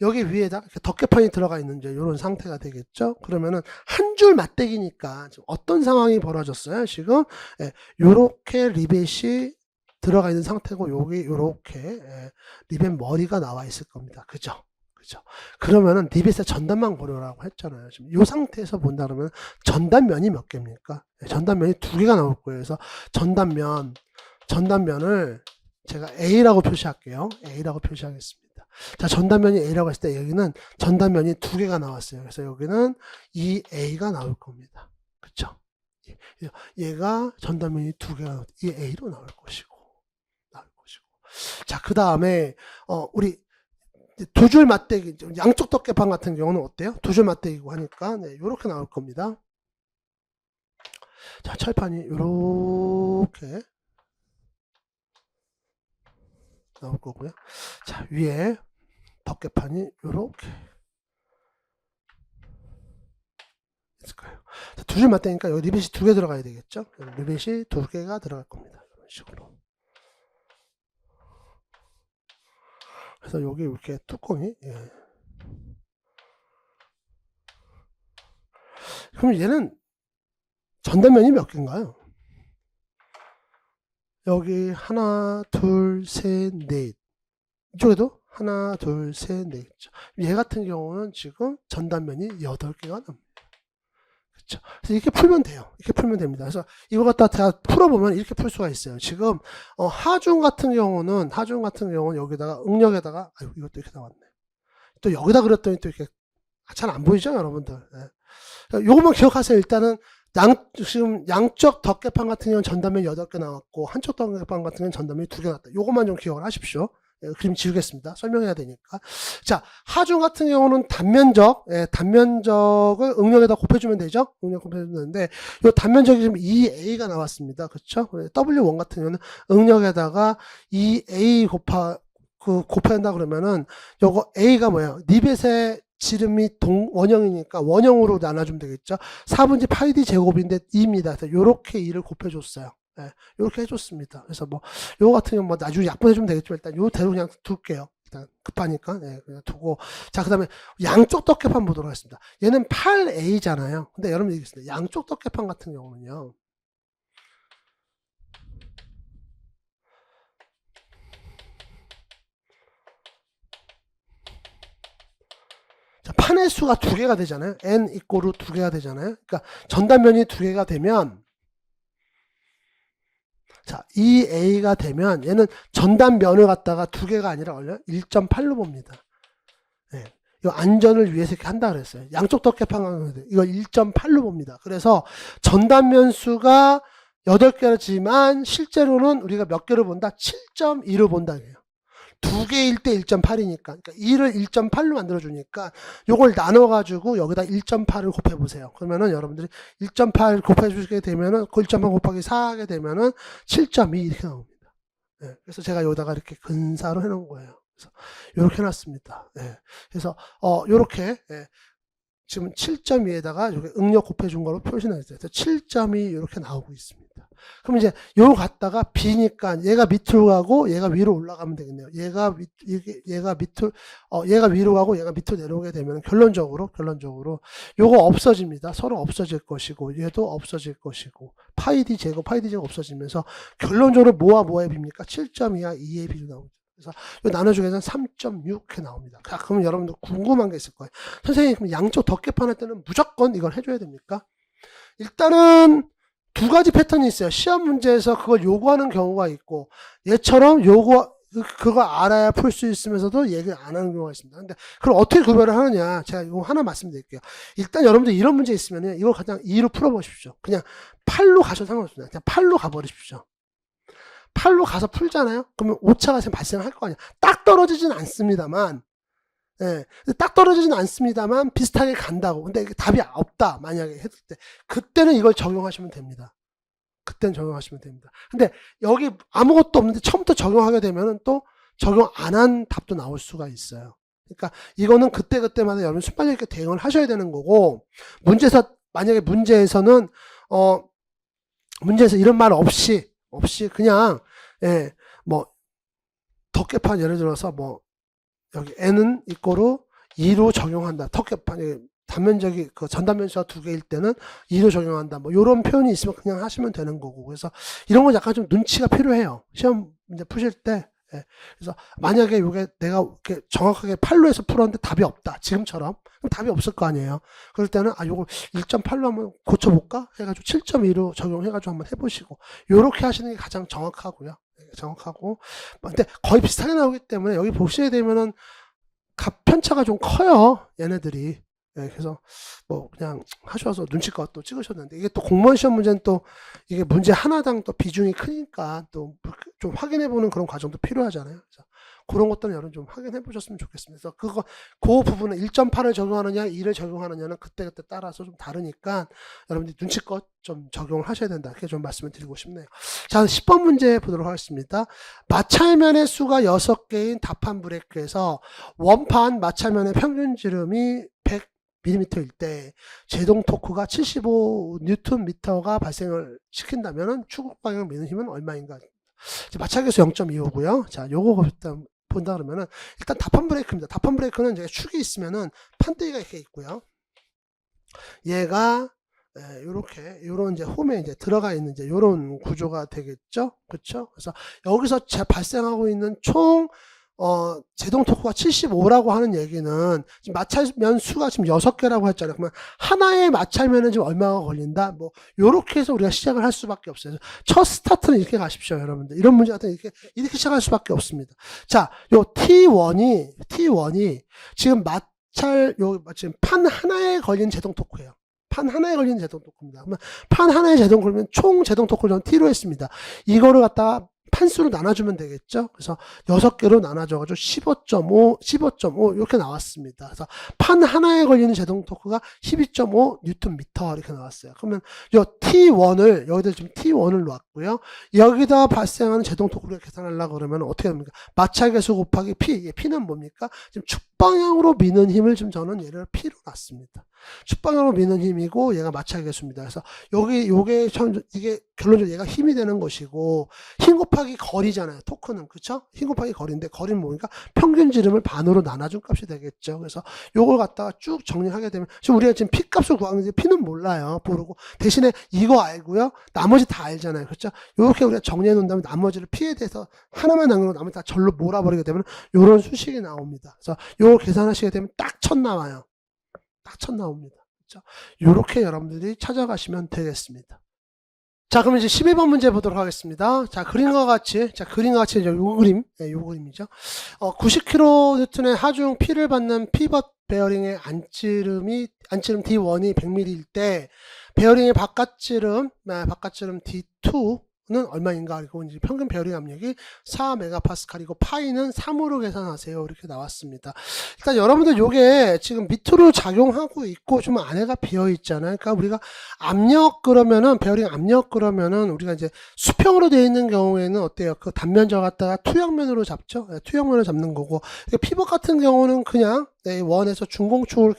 여기 위에다 덮개판이 들어가 있는 이런 상태가 되겠죠. 그러면은 한 줄 맞대기니까 어떤 상황이 벌어졌어요? 지금 요렇게 리벳이 들어가 있는 상태고 여기 요렇게 리벳 머리가 나와 있을 겁니다. 그죠? 그러면은 리벳의 전단만 고려라고 했잖아요. 지금 이 상태에서 본다 그러면 전단면이 몇 개입니까? 전단면이 두 개가 나올 거예요. 그래서 전단면을 제가 A라고 표시할게요. A라고 표시하겠습니다. 자, 전단면이 A라고 했을 때 여기는 전단면이 두 개가 나왔어요. 그래서 여기는 이 A가 나올 겁니다. 그쵸? 얘가 전단면이 두 개가 이 A로 나올 것이고. 자, 그 다음에 우리 두 줄 맞대기, 양쪽 덮개판 같은 경우는 어때요? 두 줄 맞대기고 하니까 요렇게 나올 겁니다. 자, 철판이 요렇게 나올 거고요. 자, 위에 덮개판이 요렇게 있을까요? 두 줄 맞대니까 여기 리벳이 두 개 들어가야 되겠죠? 리벳이 두 개가 들어갈 겁니다. 이런 식으로. 그래서 여기 이렇게 뚜껑이 그럼 얘는 전단면이 몇 개인가요? 여기 하나, 둘, 셋, 넷. 이쪽에도 하나, 둘, 셋, 넷. 얘 같은 경우는 지금 전단면이 8개가 납니다. 그렇죠? 그래서 이렇게 풀면 돼요. 이렇게 풀면 됩니다. 그래서 이거 갖다 다 풀어보면 이렇게 풀 수가 있어요. 지금 하중 같은 경우는 여기다가 응력에다가 아유 이것도 이렇게 나왔네. 또 여기다 그렸더니 또 이렇게 잘 안 보이죠, 여러분들. 요것만 기억하세요. 일단은 지금 양쪽 덮개판 같은 경우는 전단면이 8개 나왔고 한쪽 덮개판 같은 경우는 전단면이 2개 나왔다. 요것만 좀 기억을 하십시오. 그림 지우겠습니다. 설명해야 되니까. 자, 하중 같은 경우는 단면적을 응력에다 곱해주면 되죠? 응력 곱해주면 되는데, 이 단면적이 지금 2a가 나왔습니다. 그쵸? W1 같은 경우는 응력에다가 2a 곱한다 그러면은, 요거 a가 뭐예요? 니벳의 지름이 원형이니까 원형으로 나눠주면 되겠죠? 4분의 파이 d 제곱인데 2입니다. 그래서 요렇게 2를 곱해줬어요. 예, 요렇게 해줬습니다. 그래서 뭐, 요거 같은 경우 뭐 나중에 약분해주면 되겠지만 일단 요대로 그냥 둘게요. 일단 급하니까. 예, 그냥 두고. 자, 그 다음에 양쪽 덮개판 보도록 하겠습니다. 얘는 8a잖아요. 근데 여러분 얘기했습니다. 양쪽 덮개판 같은 경우는요. 자, 판의 수가 두 개가 되잖아요. n 이꼬르 두 개가 되잖아요. 그러니까 전단면이 두 개가 되면 자, 2a가 되면 얘는 전단면을 갖다가 두 개가 아니라 얼려 1.8로 봅니다. 예. 이 안전을 위해서 이렇게 한다 그랬어요. 양쪽 덮개판 이거 1.8로 봅니다. 그래서 전단면 수가 8개지만 실제로는 우리가 몇 개로 본다? 7.2로 본다. 두 개일 때 1.8이니까 그러니까 2를 1.8로 만들어주니까 요걸 나눠가지고 여기다 1.8을 곱해보세요. 그러면은 여러분들이 1.8 곱해주게 되면은 그 1.8 곱하기 4 하게 되면은 7.2 이렇게 나옵니다. 예, 그래서 제가 여기다가 이렇게 근사로 해놓은 거예요. 그래서 이렇게 해놨습니다. 예, 그래서 요렇게 지금 7.2에다가 이렇게 응력 곱해준 거로 표시했어요. 7.2 이렇게 나오고 있습니다. 그럼 이제 요 갖다가 B니까 얘가 밑으로 가고 얘가 위로 올라가면 되겠네요. 얘가 위로 가고 얘가 밑으로 내려오게 되면 결론적으로 요거 없어집니다. 서로 없어질 것이고 얘도 없어질 것이고 파이 d 제곱 없어지면서 결론적으로 뭐의 비입니까? 7.2와 2의 비로 나옵니다. 그래서 이 나눠주기에는 3.6 이렇게 나옵니다. 자, 그러면 여러분들 궁금한 게 있을 거예요. 선생님, 그럼 양쪽 덮개판 할 때는 무조건 이걸 해줘야 됩니까? 일단은 두 가지 패턴이 있어요. 시험 문제에서 그걸 요구하는 경우가 있고 얘처럼 그거 알아야 풀 수 있으면서도 얘기를 안 하는 경우가 있습니다. 근데 그럼 어떻게 구별을 하느냐? 제가 이거 하나 말씀드릴게요. 일단 여러분들 이런 문제 있으면 이걸 그냥 2로 풀어보십시오. 그냥 8로 가셔도 상관없습니다. 그냥 8로 가버리십시오. 8로 가서 풀잖아요? 그러면 오차가 발생할 거 아니야. 딱 떨어지진 않습니다만, 예, 딱 떨어지진 않습니다만 비슷하게 간다고. 근데 이게 답이 없다. 만약에 했을 때. 그때는 이걸 적용하시면 됩니다. 그때는 적용하시면 됩니다. 근데 여기 아무것도 없는데 처음부터 적용하게 되면은 또 적용 안 한 답도 나올 수가 있어요. 그러니까 이거는 그때마다 여러분 순발력 있게 대응을 하셔야 되는 거고, 만약에 문제에서는, 문제에서 이런 말 없이 그냥, 예, 뭐, 덮개판 예를 들어서 뭐, 여기 n은 이꼬르 2로 적용한다. 덮개판이 단면적이 그 전단면수가 두 개일 때는 2로 적용한다. 뭐 이런 표현이 있으면 그냥 하시면 되는 거고. 그래서 이런 건 약간 좀 눈치가 필요해요. 시험 이제 푸실 때. 예. 그래서 만약에 이게 내가 이렇게 정확하게 8로 해서 풀었는데 답이 없다. 지금처럼. 그럼 답이 없을 거 아니에요. 그럴 때는 요걸 1.8로 한번 고쳐볼까? 해가지고 7.2로 적용해가지고 한번 해보시고. 요렇게 하시는 게 가장 정확하고요. 정확하고. 근데 거의 비슷하게 나오기 때문에 여기 보시게 되면은 편차가 좀 커요. 얘네들이. 예, 그래서 뭐 그냥 하셔서 눈치껏 또 찍으셨는데 이게 또 공무원 시험 문제는 또 이게 문제 하나당 또 비중이 크니까 또 좀 확인해 보는 그런 과정도 필요하잖아요. 그래서 그런 것들은 여러분 좀 확인해 보셨으면 좋겠습니다. 그래서 그 부분은 1.8을 적용하느냐 2를 적용하느냐는 그때그때 따라서 좀 다르니까 여러분들이 눈치껏 좀 적용을 하셔야 된다. 이렇게 좀 말씀을 드리고 싶네요. 자, 10번 문제 보도록 하겠습니다. 마찰면의 수가 6개인 답판 브레이크에서 원판 마찰면의 평균 지름이 100mm일 때 제동 토크가 75Nm가 발생을 시킨다면 추국 방향을 미는 힘은 얼마인가? 마찰계수 0.25고요. 자, 요거 본다 그러면은 일단 답판 브레이크입니다. 답판 브레이크는 이제 축이 있으면은 판때기가 이렇게 있고요. 얘가 요런 이제 홈에 이제 들어가 있는 이제 요런 구조가 되겠죠. 그렇죠? 그래서 여기서 발생하고 있는 총 제동 토크가 75라고 하는 얘기는 지금 마찰면 수가 지금 6개라고 했잖아요. 그러면 하나의 마찰면은 지금 얼마가 걸린다? 뭐 요렇게 해서 우리가 시작을 할 수밖에 없어요. 첫 스타트는 이렇게 가십시오, 여러분들. 이런 문제 같은 이렇게 시작할 수밖에 없습니다. 자, 요 T1이 지금 지금 판 하나에 걸린 제동 토크예요. 판 하나에 걸린 제동 토크입니다. 그러면 판 하나에 제동 걸리면 총 제동 토크를 저는 T로 했습니다. 이거를 갖다가 판수로 나눠주면 되겠죠. 그래서 6개로 나눠줘가지고 15.5 이렇게 나왔습니다. 그래서 판 하나에 걸리는 제동 토크가 12.5 뉴턴 미터 이렇게 나왔어요. 그러면 요 T1을 여기다 지금 T1을 놓았고요. 여기다 발생하는 제동 토크를 계산하려고 그러면 어떻게 됩니까? 마찰계수 곱하기 P. P는 뭡니까? 지금 축방향으로 미는 힘을 지금 저는 얘를 P로 놨습니다. 축방향으로 미는 힘이고 얘가 마찰계수입니다. 그래서 이게 결론적으로 얘가 힘이 되는 것이고, 힘 곱하기 거리잖아요. 토크는. 그쵸? 힘 곱하기 거리인데 거리는 뭡니까? 평균 지름을 반으로 나눠준 값이 되겠죠. 그래서 요걸 갖다가 쭉 정리하게 되면, 지금 우리가 지금 P 값을 구하는데 P는 몰라요. 모르고. 대신에 이거 알고요. 나머지 다 알잖아요. 그렇죠? 요렇게 우리가 정리해 놓은 다음에 나머지를 P에 대해서 하나만 남겨놓고 나머지 다 절로 몰아버리게 되면 요런 수식이 나옵니다. 그래서 요걸 계산하시게 되면 딱 1000 나와요. 딱 1000 나옵니다. 그렇죠? 요렇게 여러분들이 찾아가시면 되겠습니다. 자, 그럼 이제 12번 문제 보도록 하겠습니다. 자, 그림과 같이 이제 요 그림, 네, 요 그림이죠. 90kN의 하중 P를 받는 피벗 베어링의 안찌름 D1이 100mm일 때, 베어링의 바깥지름 D2는 얼마인가? 그리고 이제 평균 베어링 압력이 4MPa이고 파이는 3으로 계산하세요. 이렇게 나왔습니다. 일단 여러분들 요게 지금 밑으로 작용하고 있고 좀 안에가 비어 있잖아요. 그러니까 우리가 압력 그러면은 베어링 압력 그러면은 우리가 이제 수평으로 되어 있는 경우에는 어때요? 그 단면적 갖다가 투영면으로 잡죠. 네, 투영면으로 잡는 거고, 피벗 같은 경우는 그냥 원에서 중공축을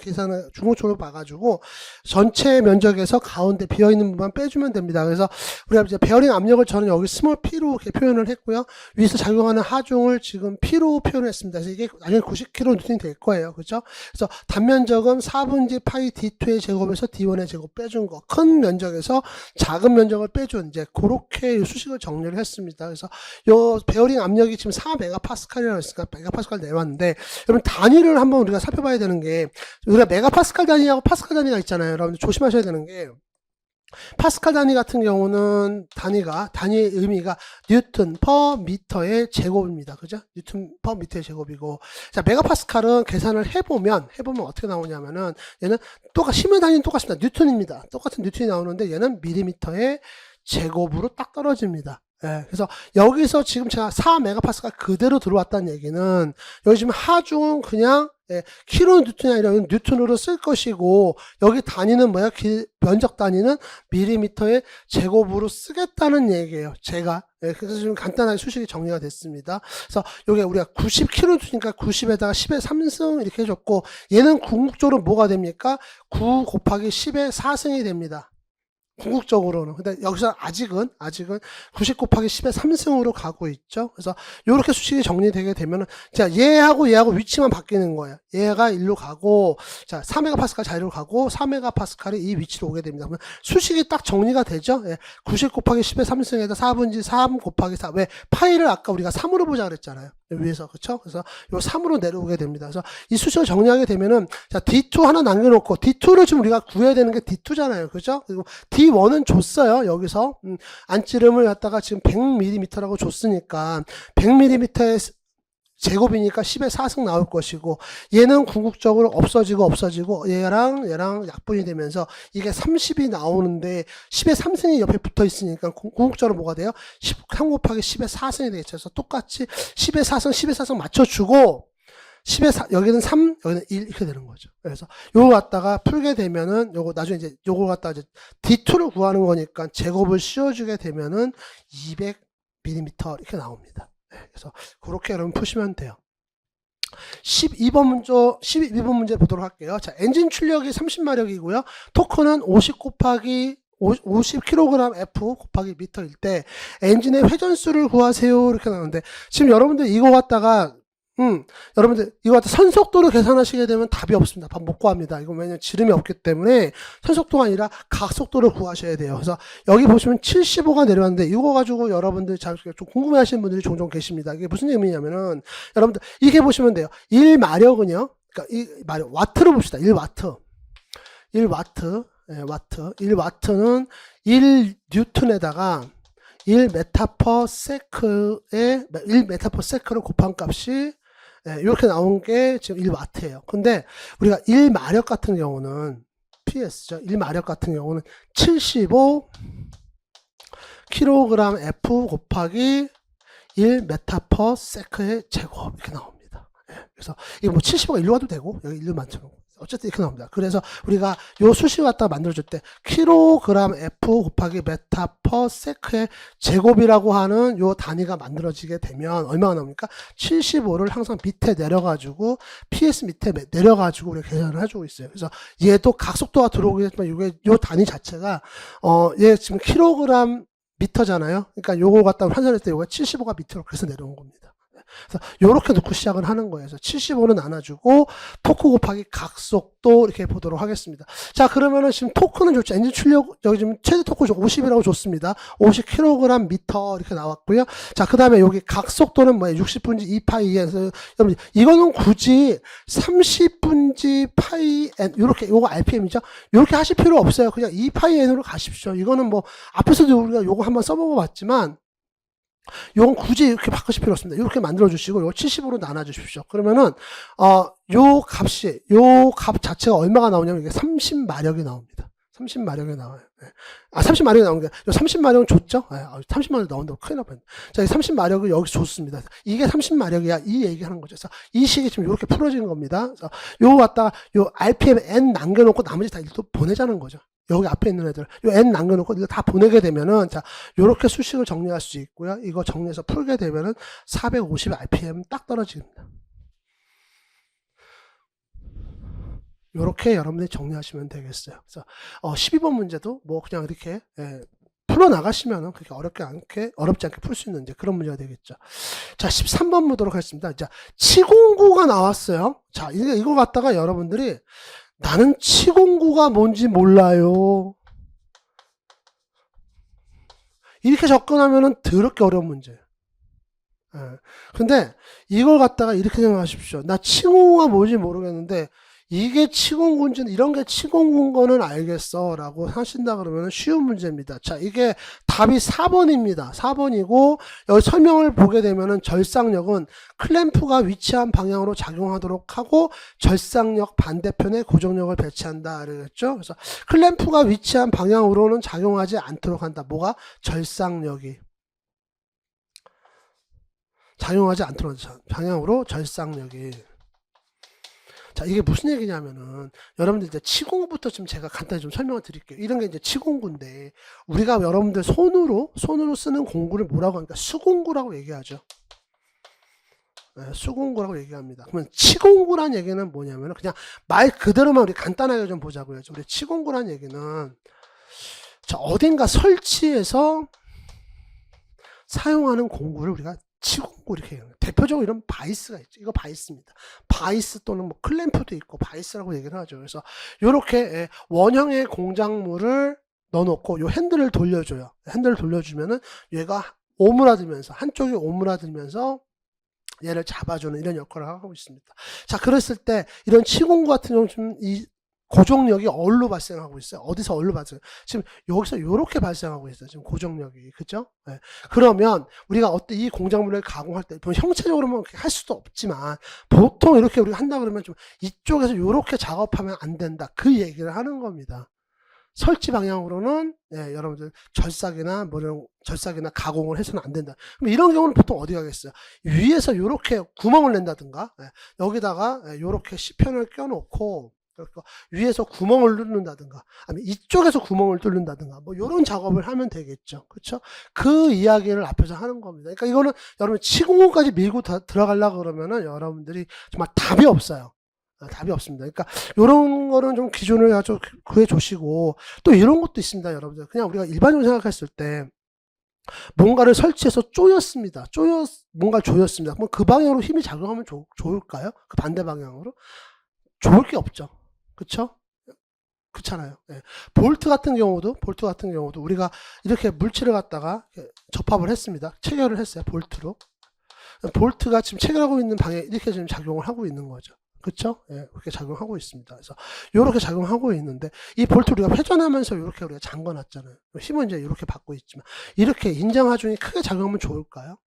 봐가지고 전체 면적에서 가운데 비어있는 부분만 빼주면 됩니다. 그래서 우리가 이제 베어링 압력을 저는 여기 스몰 P로 이렇게 표현을 했고요. 위에서 작용하는 하중을 지금 P로 표현을 했습니다. 그래서 이게 나중에 90kN 될 거예요. 그렇죠? 그래서 단면적은 4분지 파이 D2의 제곱에서 D1의 제곱 빼준 거. 큰 면적에서 작은 면적을 빼준, 이제 그렇게 수식을 정리를 했습니다. 그래서 요 베어링 압력이 지금 4MPa이라고 했으니까 MPa 내려왔는데, 여러분 단위를 한번 우리가 살펴봐야 되는 게, 우리가 메가파스칼 단위하고 파스칼 단위가 있잖아요. 여러분들 조심하셔야 되는 게, 파스칼 단위 같은 경우는 단위의 의미가 뉴턴 퍼 미터의 제곱입니다. 그죠? 뉴턴 퍼 미터의 제곱이고, 자, 메가파스칼은 계산을 해보면 어떻게 나오냐면은, 얘는 힘의 단위는 똑같습니다. 뉴턴입니다. 똑같은 뉴턴이 나오는데 얘는 밀리미터의 제곱으로 딱 떨어집니다. 예, 그래서 여기서 지금 제가 4MPa 그대로 들어왔다는 얘기는, 여기 지금 하중은 그냥 킬로 뉴턴이 아니라 뉴턴으로 쓸 것이고, 여기 단위는 뭐야? 면적 단위는 밀리미터의 제곱으로 쓰겠다는 얘기예요. 제가. 그래서 지금 간단하게 수식이 정리가 됐습니다. 그래서 여기 우리가 90kN니까 90에다가 10의 3승 이렇게 해줬고, 얘는 궁극적으로 뭐가 됩니까? 9 곱하기 10의 4승이 됩니다. 궁극적으로는. 근데 여기서 아직은 90 곱하기 10의 3승으로 가고 있죠. 그래서 이렇게 수식이 정리되게 되면은, 자, 얘하고 위치만 바뀌는 거예요. 얘가 1로 가고, 자, 4MPa 자리로 가고, 4MPa이 이 위치로 오게 됩니다. 그러면 수식이 딱 정리가 되죠. 90 곱하기 10의 3승에다 4분지 3 곱하기 4. 왜? 파이를 아까 우리가 3으로 보자 그랬잖아요. 위에서. 그쵸? 그래서 요 3으로 내려오게 됩니다. 그래서 이 수식을 정리하게 되면은, 자, D2 하나 남겨놓고, D2를 지금 우리가 구해야 되는 게 D2잖아요. 그죠? 그리고 D1은 줬어요. 여기서. 안찌름을 갖다가 지금 100mm라고 줬으니까, 100mm의 제곱이니까 10의 4승 나올 것이고, 얘는 궁극적으로 없어지고 얘랑 약분이 되면서 이게 30이 나오는데 10의 3승이 옆에 붙어 있으니까 궁극적으로 뭐가 돼요? 13 곱하기 10의 4승이 되겠죠. 그래서 똑같이 10의 4승 맞춰주고, 10의 4, 여기는 3, 여기는 1 이렇게 되는 거죠. 그래서 요거 갖다가 풀게 되면은, 요거 나중에 이제 요거 갖다가 이제 D2를 구하는 거니까 제곱을 씌워주게 되면은 200mm 이렇게 나옵니다. 그래서 그렇게 여러분 푸시면 돼요. 12번 문제 보도록 할게요. 자, 엔진 출력이 30마력이고요. 토크는 50kg F 곱하기 미터일 때 엔진의 회전수를 구하세요. 이렇게 나오는데, 지금 여러분들 이거 갖다가 여러분들 이거 갖다 선속도로 계산하시게 되면 답이 없습니다. 답 못 구합니다. 이거 왜냐면 지름이 없기 때문에 선속도가 아니라 각속도를 구하셔야 돼요. 그래서 여기 보시면 75가 내려왔는데, 이거 가지고 여러분들 좀 궁금해 하시는 분들이 종종 계십니다. 이게 무슨 의미냐면은, 여러분들 이게 보시면 돼요. 1마력은요, 그러니까 이 마력, 와트로 봅시다. 1와트. 1와트는 1뉴턴에다가 1m/s를 곱한 값이 이렇게 나온 게 지금 1W예요. 근데 우리가 1마력 같은 경우는 PS죠. 1마력 같은 경우는 75kg F 곱하기 1 메타 퍼 세크의 제곱 이렇게 나옵니다. 그래서 이거 뭐 70억 일로 와도 되고 여기 일로 만들고 어쨌든 이렇게 나옵니다. 그래서 우리가 요 수식을 갖다가 만들어줄 때 킬로그램 F 곱하기 메타 퍼 세크의 제곱이라고 하는 요 단위가 만들어지게 되면 얼마가 나옵니까? 75를 항상 밑에 내려가지고 PS 밑에 내려가지고 우리가 계산을 해주고 있어요. 그래서 얘도 각속도가 들어오겠지만 이게 요 단위 자체가 얘 지금 킬로그램 미터잖아요. 그러니까 요거 갖다 환산했을 때 요거 75가 미터로 그래서 내려온 겁니다. 그래서 요렇게 놓고 시작을 하는 거예요. 그래서 75는 나눠주고 토크 곱하기 각속도 이렇게 보도록 하겠습니다. 자, 그러면은 지금 토크는 줬죠. 엔진 출력 여기 지금 최대 토크 50이라고 줬습니다. 50kg 미터 이렇게 나왔고요. 자, 그 다음에 여기 각속도는 뭐예요? 60분지 2파이에서 여러분 이거는 굳이 30분지 파이 n 요렇게 요거 RPM이죠. 요렇게 하실 필요 없어요. 그냥 2파이 n으로 가십시오. 이거는 뭐 앞에서도 우리가 요거 한번 써보고 봤지만 요건 굳이 이렇게 바꾸실 필요 없습니다. 이렇게 만들어 주시고 요 70으로 나눠 주십시오. 그러면은 요 값 자체가 얼마가 나오냐면 이게 30마력이 나옵니다. 30마력이 나와요. 30마력이 나오는 게, 요 30마력은 줬죠? 30마력 나온다고 큰일 날 뻔했네. 자, 이 30마력을 여기 줬습니다. 이게 30마력이야. 이 얘기 하는 거죠. 그래서 이 식이 지금 이렇게 풀어지는 겁니다. 그래서 요거 갖다가 요 RPM N 남겨놓고 나머지 다 또 보내자는 거죠. 여기 앞에 있는 애들, 요 N 남겨놓고 이거 다 보내게 되면은, 자, 요렇게 수식을 정리할 수 있고요. 이거 정리해서 풀게 되면은 450 RPM 딱 떨어집니다. 요렇게 여러분들이 정리하시면 되겠어요. 그래서 12번 문제도 뭐 그냥 이렇게 풀어 나가시면은 그렇게 어렵지 않게 풀 수 있는 이제 그런 문제가 되겠죠. 자, 13번 보도록 하겠습니다. 자, 치공구가 나왔어요. 자, 이거 갖다가 여러분들이 나는 치공구가 뭔지 몰라요. 이렇게 접근하면은 더럽게 어려운 문제예요. 근데 이걸 갖다가 이렇게 생각하십시오. 나 치공구가 뭔지 모르겠는데 이게 치공군지는 이런 게 치공군 거는 알겠어 라고 하신다 그러면 쉬운 문제입니다. 자, 이게 답이 4번입니다. 4번이고 여기 설명을 보게 되면은 절삭력은 클램프가 위치한 방향으로 작용하도록 하고 절삭력 반대편에 고정력을 배치한다 그랬죠. 그래서 클램프가 위치한 방향으로는 작용하지 않도록 한다. 뭐가? 절삭력이 작용하지 않도록 방향으로 절삭력이. 자, 이게 무슨 얘기냐면은, 여러분들 이제 치공구부터 좀 제가 간단히 좀 설명을 드릴게요. 이런 게 이제 치공구인데, 우리가 여러분들 손으로 쓰는 공구를 뭐라고 하니까 수공구라고 얘기하죠. 수공구라고 얘기합니다. 그러면 치공구란 얘기는 뭐냐면은, 그냥 말 그대로만 우리 간단하게 좀 보자고요. 우리 치공구란 얘기는, 자, 어딘가 설치해서 사용하는 공구를 우리가 치공구 이렇게 얘기해요. 대표적으로 이런 바이스가 있죠. 이거 바이스입니다. 바이스 또는 뭐 클램프도 있고 바이스라고 얘기를 하죠. 그래서 이렇게 원형의 공작물을 넣어놓고 요 핸들을 돌려줘요. 핸들을 돌려주면은 얘가 오므라들면서 한쪽이 오므라들면서 얘를 잡아주는 이런 역할을 하고 있습니다. 자, 그랬을 때 이런 치공구 같은 경우는 좀 이 고정력이 어디로 발생하고 있어요? 어디서 어디로 발생? 지금 여기서 이렇게 발생하고 있어요. 지금 고정력이, 그죠? 네. 그러면 우리가 이 공작물을 가공할 때 형체적으로는 할 수도 없지만 보통 이렇게 우리가 한다 그러면 좀 이쪽에서 이렇게 작업하면 안 된다. 그 얘기를 하는 겁니다. 설치 방향으로는 여러분들 절삭이나 가공을 해서는 안 된다. 그럼 이런 경우는 보통 어디 가겠어요? 위에서 이렇게 구멍을 낸다든가 여기다가 이렇게 시편을 껴놓고 그러니까 위에서 구멍을 뚫는다든가 아니면 이쪽에서 구멍을 뚫는다든가 뭐 이런 작업을 하면 되겠죠. 그렇죠? 그 이야기를 앞에서 하는 겁니다. 그러니까 이거는 여러분 치공구까지 밀고 들어가려고 그러면은 여러분들이 정말 답이 없어요. 답이 없습니다. 그러니까 이런 거는 좀 기준을 아주 구해 주시고 또 이런 것도 있습니다. 여러분들 그냥 우리가 일반적으로 생각했을 때 뭔가를 설치해서 쪼였습니다. 뭔가 조였습니다. 그럼 그 방향으로 힘이 작용하면 좋을까요? 그 반대 방향으로? 좋을 게 없죠. 그쵸? 그렇잖아요. 볼트 같은 경우도 우리가 이렇게 물체를 갖다가 접합을 했습니다. 체결을 했어요. 볼트로. 볼트가 지금 체결하고 있는 방향에 이렇게 지금 작용을 하고 있는 거죠. 그쵸? 그렇게 작용하고 있습니다. 그래서 이렇게 작용하고 있는데 이 볼트를 우리가 회전하면서 이렇게 우리가 잠궈 놨잖아요. 힘은 이제 이렇게 받고 있지만 이렇게 인장하중이 크게 작용하면 좋을까요?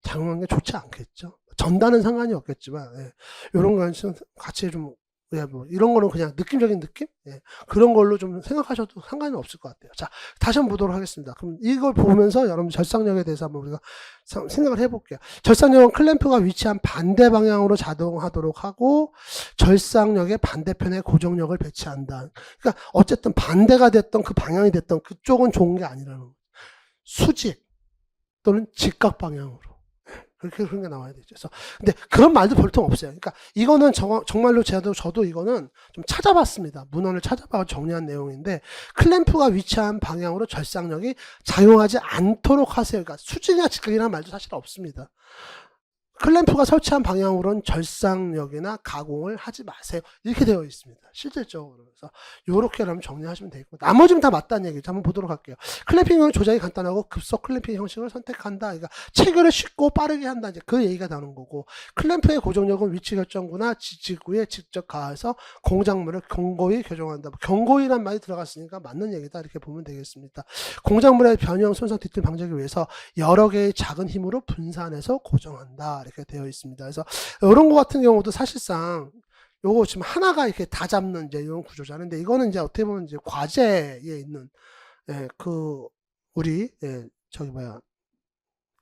작용하는 게 좋지 않겠죠. 전단은 상관이 없겠지만 이런 거는 같이 좀 예, 뭐 이런 거는 그냥 느낌적인 느낌? 예, 그런 걸로 좀 생각하셔도 상관은 없을 것 같아요. 자, 다시 한번 보도록 하겠습니다. 그럼 이걸 보면서 여러분 절상력에 대해서 한번 우리가 생각을 해볼게요. 절상력은 클램프가 위치한 반대 방향으로 작동하도록 하고 절상력의 반대편에 고정력을 배치한다. 그러니까 어쨌든 반대가 됐던 그 방향이 됐던 그쪽은 좋은 게 아니라는 거예요. 수직 또는 직각 방향으로. 그렇게 그런 게 나와야 되죠. 그래서 근데 그런 말도 보통 없어요. 그러니까 이거는 정말로 저도 이거는 좀 찾아봤습니다. 문헌을 찾아봐 정리한 내용인데 클램프가 위치한 방향으로 절상력이 작용하지 않도록 하세요. 그러니까 수직이나 직각이라는 말도 사실 없습니다. 클램프가 설치한 방향으로는 절상력이나 가공을 하지 마세요. 이렇게 되어 있습니다. 실질적으로. 그래서 요렇게 그러면 정리하시면 되겠고 나머지는 다 맞다는 얘기죠. 한번 보도록 할게요. 클램핑은 조작이 간단하고 급속 클램핑 형식을 선택한다. 그러니까 체결을 쉽고 빠르게 한다. 이제 그 얘기가 나오는 거고 클램프의 고정력은 위치 결정구나 지지구에 직접 가해서 공작물을 견고히 교정한다. 견고히란 말이 들어갔으니까 맞는 얘기다. 이렇게 보면 되겠습니다. 공작물의 변형, 손상, 뒤틀 방지하기 위해서 여러 개의 작은 힘으로 분산해서 고정한다. 이렇게 되어 있습니다. 그래서 이런 거 같은 경우도 사실상 요거 지금 하나가 이렇게 다 잡는 이제 이런 구조잖아요. 근데 이거는 이제 어떻게 보면 이제 과제에 있는 우리 저기 뭐야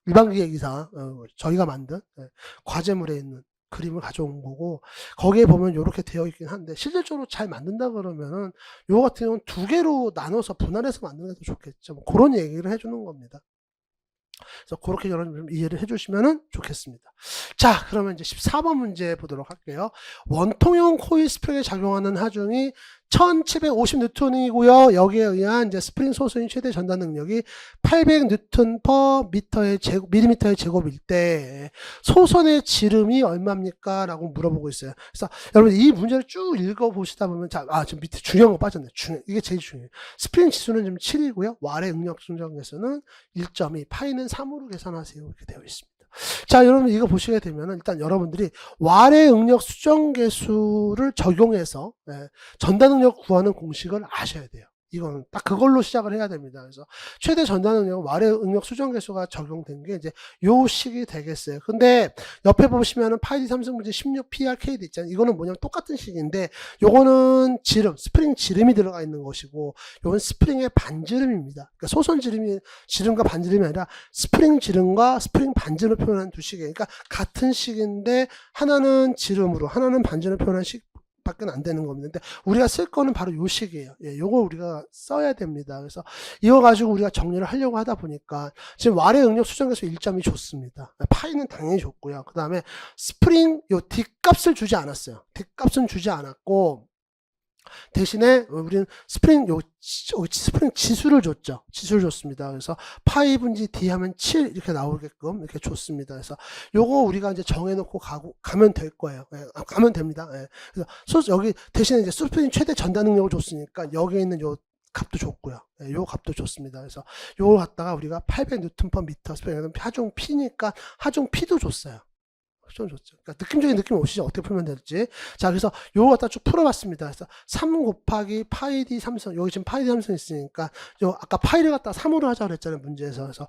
일반기계기사 저희가 만든 과제물에 있는 그림을 가져온 거고 거기에 보면 이렇게 되어 있긴 한데 실질적으로 잘 만든다 그러면은 요거 같은 경우는 두 개로 나눠서 분할해서 만드는 게 더 좋겠죠. 뭐 그런 얘기를 해주는 겁니다. 그래서 그렇게 여러분 이해를 해주시면 좋겠습니다. 자, 그러면 이제 14번 문제 보도록 할게요. 원통형 코일 스프링에 작용하는 하중이 1750N이고요. 여기에 의한 이제 스프링 소수인 최대 전단 능력이 800N per 밀리미터의 제곱일 때 소선의 지름이 얼마입니까? 라고 물어보고 있어요. 그래서 여러분 이 문제를 쭉 읽어보시다 보면 지금 밑에 중요한 거 빠졌네. 이게 제일 중요해요. 스프링 지수는 지금 7이고요. 왈의 응력 순정계수는 1.2, 파이는 3으로 계산하세요. 이렇게 되어 있습니다. 자, 여러분 이거 보시게 되면은 일단 여러분들이 왈의 응력 수정계수를 적용해서 전단 응력 구하는 공식을 아셔야 돼요. 이거는 딱 그걸로 시작을 해야 됩니다. 그래서 최대 전단 응력, 왈의 응력 수정계수가 적용된 게 이제 요 식이 되겠어요. 근데 옆에 보시면은 파이디 삼성문제 16PRK도 있잖아요. 이거는 뭐냐면 똑같은 식인데 요거는 지름, 스프링 지름이 들어가 있는 것이고 요건 스프링의 반지름입니다. 그러니까 소선 지름과 반지름이 아니라 스프링 지름과 스프링 반지름을 표현한 두 식이에요. 그러니까 같은 식인데 하나는 지름으로 하나는 반지름을 표현한 식 밖에 안 되는 겁니다. 근데 우리가 쓸 거는 바로 요 식이에요. 요거 우리가 써야 됩니다. 그래서 이거 가지고 우리가 정리를 하려고 하다 보니까 지금 왈의 응력 수정계수 1점이 좋습니다. 파이는 당연히 좋고요. 그 다음에 스프링 요 뒷값을 주지 않았어요. 뒷값은 주지 않았고 대신에 우리는 스프링 지수를 줬죠. 지수를 줬습니다. 그래서 파이 분지 D 하면 7 이렇게 나오게끔 이렇게 줬습니다. 그래서 요거 우리가 이제 정해놓고 가면 될 거예요. 가면 됩니다. 그래서 여기 대신에 이제 스프링 최대 전단 능력을 줬으니까 여기에 있는 요 값도 줬고요. 요 값도 줬습니다. 그래서 요걸 갖다가 우리가 800N/m 스프링 하중 P니까 하중 P도 줬어요. 좀 좋죠. 그러니까 느낌적인 느낌 오시죠? 어떻게 풀면 될지. 자, 그래서 요거 갖다 쭉 풀어봤습니다. 그래서 3 곱하기 파이 D 삼성, 여기 지금 파이 D 삼성 있으니까, 아까 파이를 갖다 3으로 하자고 그랬잖아요, 문제에서. 그래서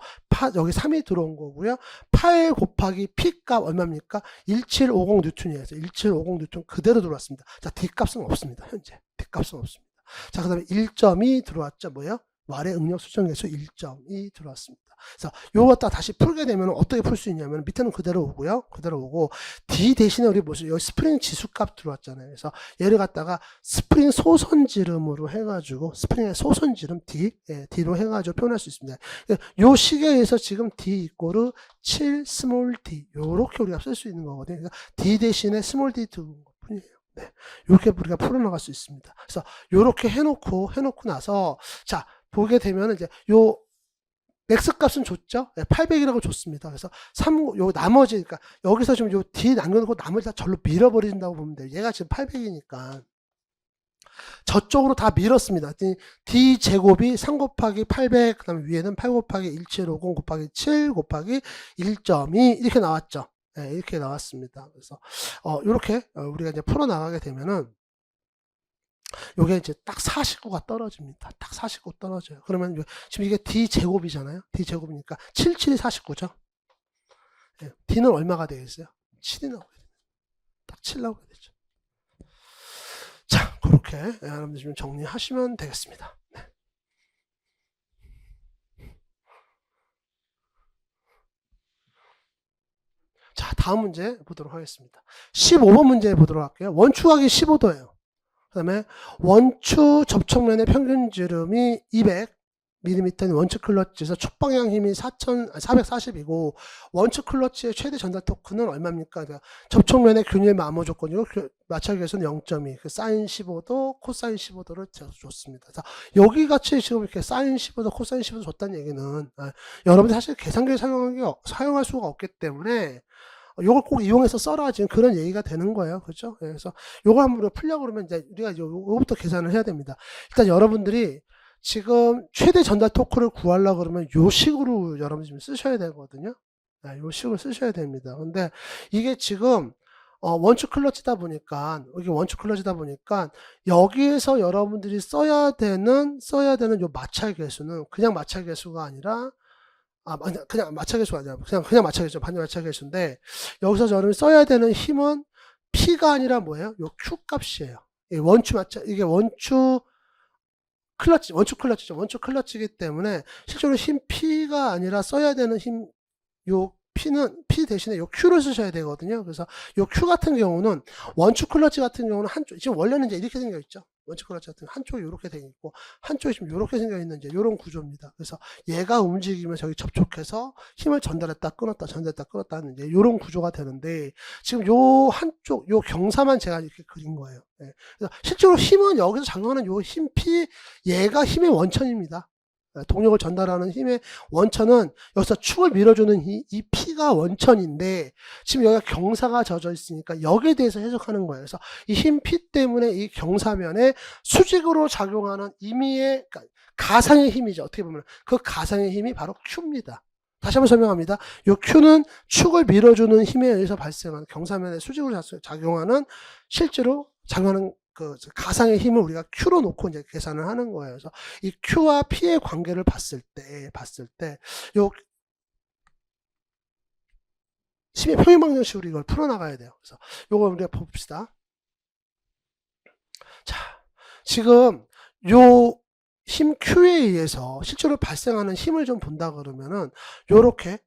여기 3이 들어온 거고요. 8 곱하기 P 값 얼마입니까? 1750 뉴턴이에요. 그래서 1750 뉴턴 그대로 들어왔습니다. 자, D 값은 없습니다, 현재. D 값은 없습니다. 자, 그 다음에 1점이 들어왔죠, 뭐요? 왈의 응력 수정계수 1점이 들어왔습니다. 그래서 요거 갖다 다시 풀게 되면 어떻게 풀 수 있냐면 밑에는 그대로 오고요. 그대로 오고 D 대신에 우리 무슨 여기 스프링 지수값 들어왔잖아요. 그래서 얘를 갖다가 스프링 소선지름으로 해가지고 스프링의 소선지름 D로 해가지고 표현할 수 있습니다. 요 시계에서 지금 D 이꼬르 7 스몰 d 요렇게 우리가 쓸 수 있는 거거든요. 그러니까 D 대신에 스몰 d 두는 것 뿐이에요. 이렇게 우리가 풀어나갈 수 있습니다. 그래서 요렇게 해놓고 나서 자 보게 되면 이제 요 맥스 값은 줬죠? 800이라고 줬습니다. 그래서 요 나머지, 그러니까 여기서 지금 요 D 남겨놓고 나머지 다 절로 밀어버린다고 보면 돼요. 얘가 지금 800이니까. 저쪽으로 다 밀었습니다. D 제곱이 3 곱하기 800, 그 다음에 위에는 8 곱하기 1750 곱하기 7 곱하기 1.2 이렇게 나왔죠. 이렇게 나왔습니다. 그래서, 요렇게 우리가 이제 풀어나가게 되면은 요게 이제 딱 49가 떨어집니다. 딱 49 떨어져요. 그러면 지금 이게 D 제곱이잖아요. D 제곱이니까 77이 49죠. D는 얼마가 되겠어요? 7이 나오게 됩니다. 딱 7 나오게 되죠. 자, 그렇게 여러분들 좀 정리하시면 되겠습니다. 네. 자, 다음 문제 보도록 하겠습니다. 15번 문제 보도록 할게요. 원추각이 15도예요. 그 다음에 원추 접촉면의 평균 지름이 200mm인 원추 클러치에서 촉방향 힘이 440이고 원추 클러치의 최대 전달 토크는 얼마입니까? 그러니까 접촉면의 균일 마모 조건이고 마찰 계수는 0.2. 그 사인 15도, 코사인 15도를 줬습니다. 자, 여기 같이 지금 이렇게 사인 15도, 코사인 15도 줬다는 얘기는 여러분들 사실 계산기를 사용할 수가 없기 때문에 요걸 꼭 이용해서 써라 지금 그런 얘기가 되는 거예요. 그렇죠? 그래서 요걸 한번 풀려고 그러면 이제 우리가 요거부터 계산을 해야 됩니다. 일단 여러분들이 지금 최대 전달 토크를 구하려고 그러면 요 식으로 여러분이 좀 쓰셔야 되거든요. 요 식으로 쓰셔야 됩니다. 근데 이게 지금 원추 클러치다 보니까 이게 원추 클러치다 보니까 여기에서 여러분들이 써야 되는 요 마찰 계수는 그냥 마찰 계수가 아니라 그냥 마찰 계수가 아니라 그냥 마찰 계수, 반대 마찰 계수인데 여기서 여러분이 써야 되는 힘은 P가 아니라 뭐예요? 요 Q 값이에요. 원추 마찰, 이게 원추 클러치죠. 원추 클러치이기 때문에 실제로 힘 P가 아니라 써야 되는 힘, 요 P 대신에 요 Q를 쓰셔야 되거든요. 그래서 요 Q 같은 경우는 원추 클러치 같은 경우는 한쪽, 지금 원래는 이제 이렇게 생겨 있죠. 원추 클러치 같은 경우 한쪽이 이렇게 되어 있고 한쪽이 지금 이렇게 생겨 있는 이제 이런 구조입니다. 그래서 얘가 움직이면 저기 접촉해서 힘을 전달했다 끊었다 전달했다 끊었다 하는 이제 이런 구조가 되는데 지금 요 한쪽 요 경사만 제가 이렇게 그린 거예요. 그래서 실제로 힘은 여기서 작용하는 요 힘 P 얘가 힘의 원천입니다. 동력을 전달하는 힘의 원천은 여기서 축을 밀어주는 이 P가 원천인데 지금 여기가 경사가 젖어 있으니까 여기에 대해서 해석하는 거예요. 그래서 이 힘 P 때문에 이 경사면에 수직으로 작용하는 임의의 그러니까 가상의 힘이죠. 어떻게 보면 그 가상의 힘이 바로 Q입니다. 다시 한번 설명합니다. 이 Q는 축을 밀어주는 힘에 의해서 발생하는 경사면에 수직으로 작용하는 실제로 작용하는 그 가상의 힘을 우리가 Q로 놓고 이제 계산을 하는 거예요. 그래서 이 Q와 P의 관계를 봤을 때, 요 힘의 평행 방정식으로 이걸 풀어나가야 돼요. 그래서 요걸 우리가 봅시다. 자, 지금 요 힘 Q에 의해서 실제로 발생하는 힘을 좀 본다 그러면은 요렇게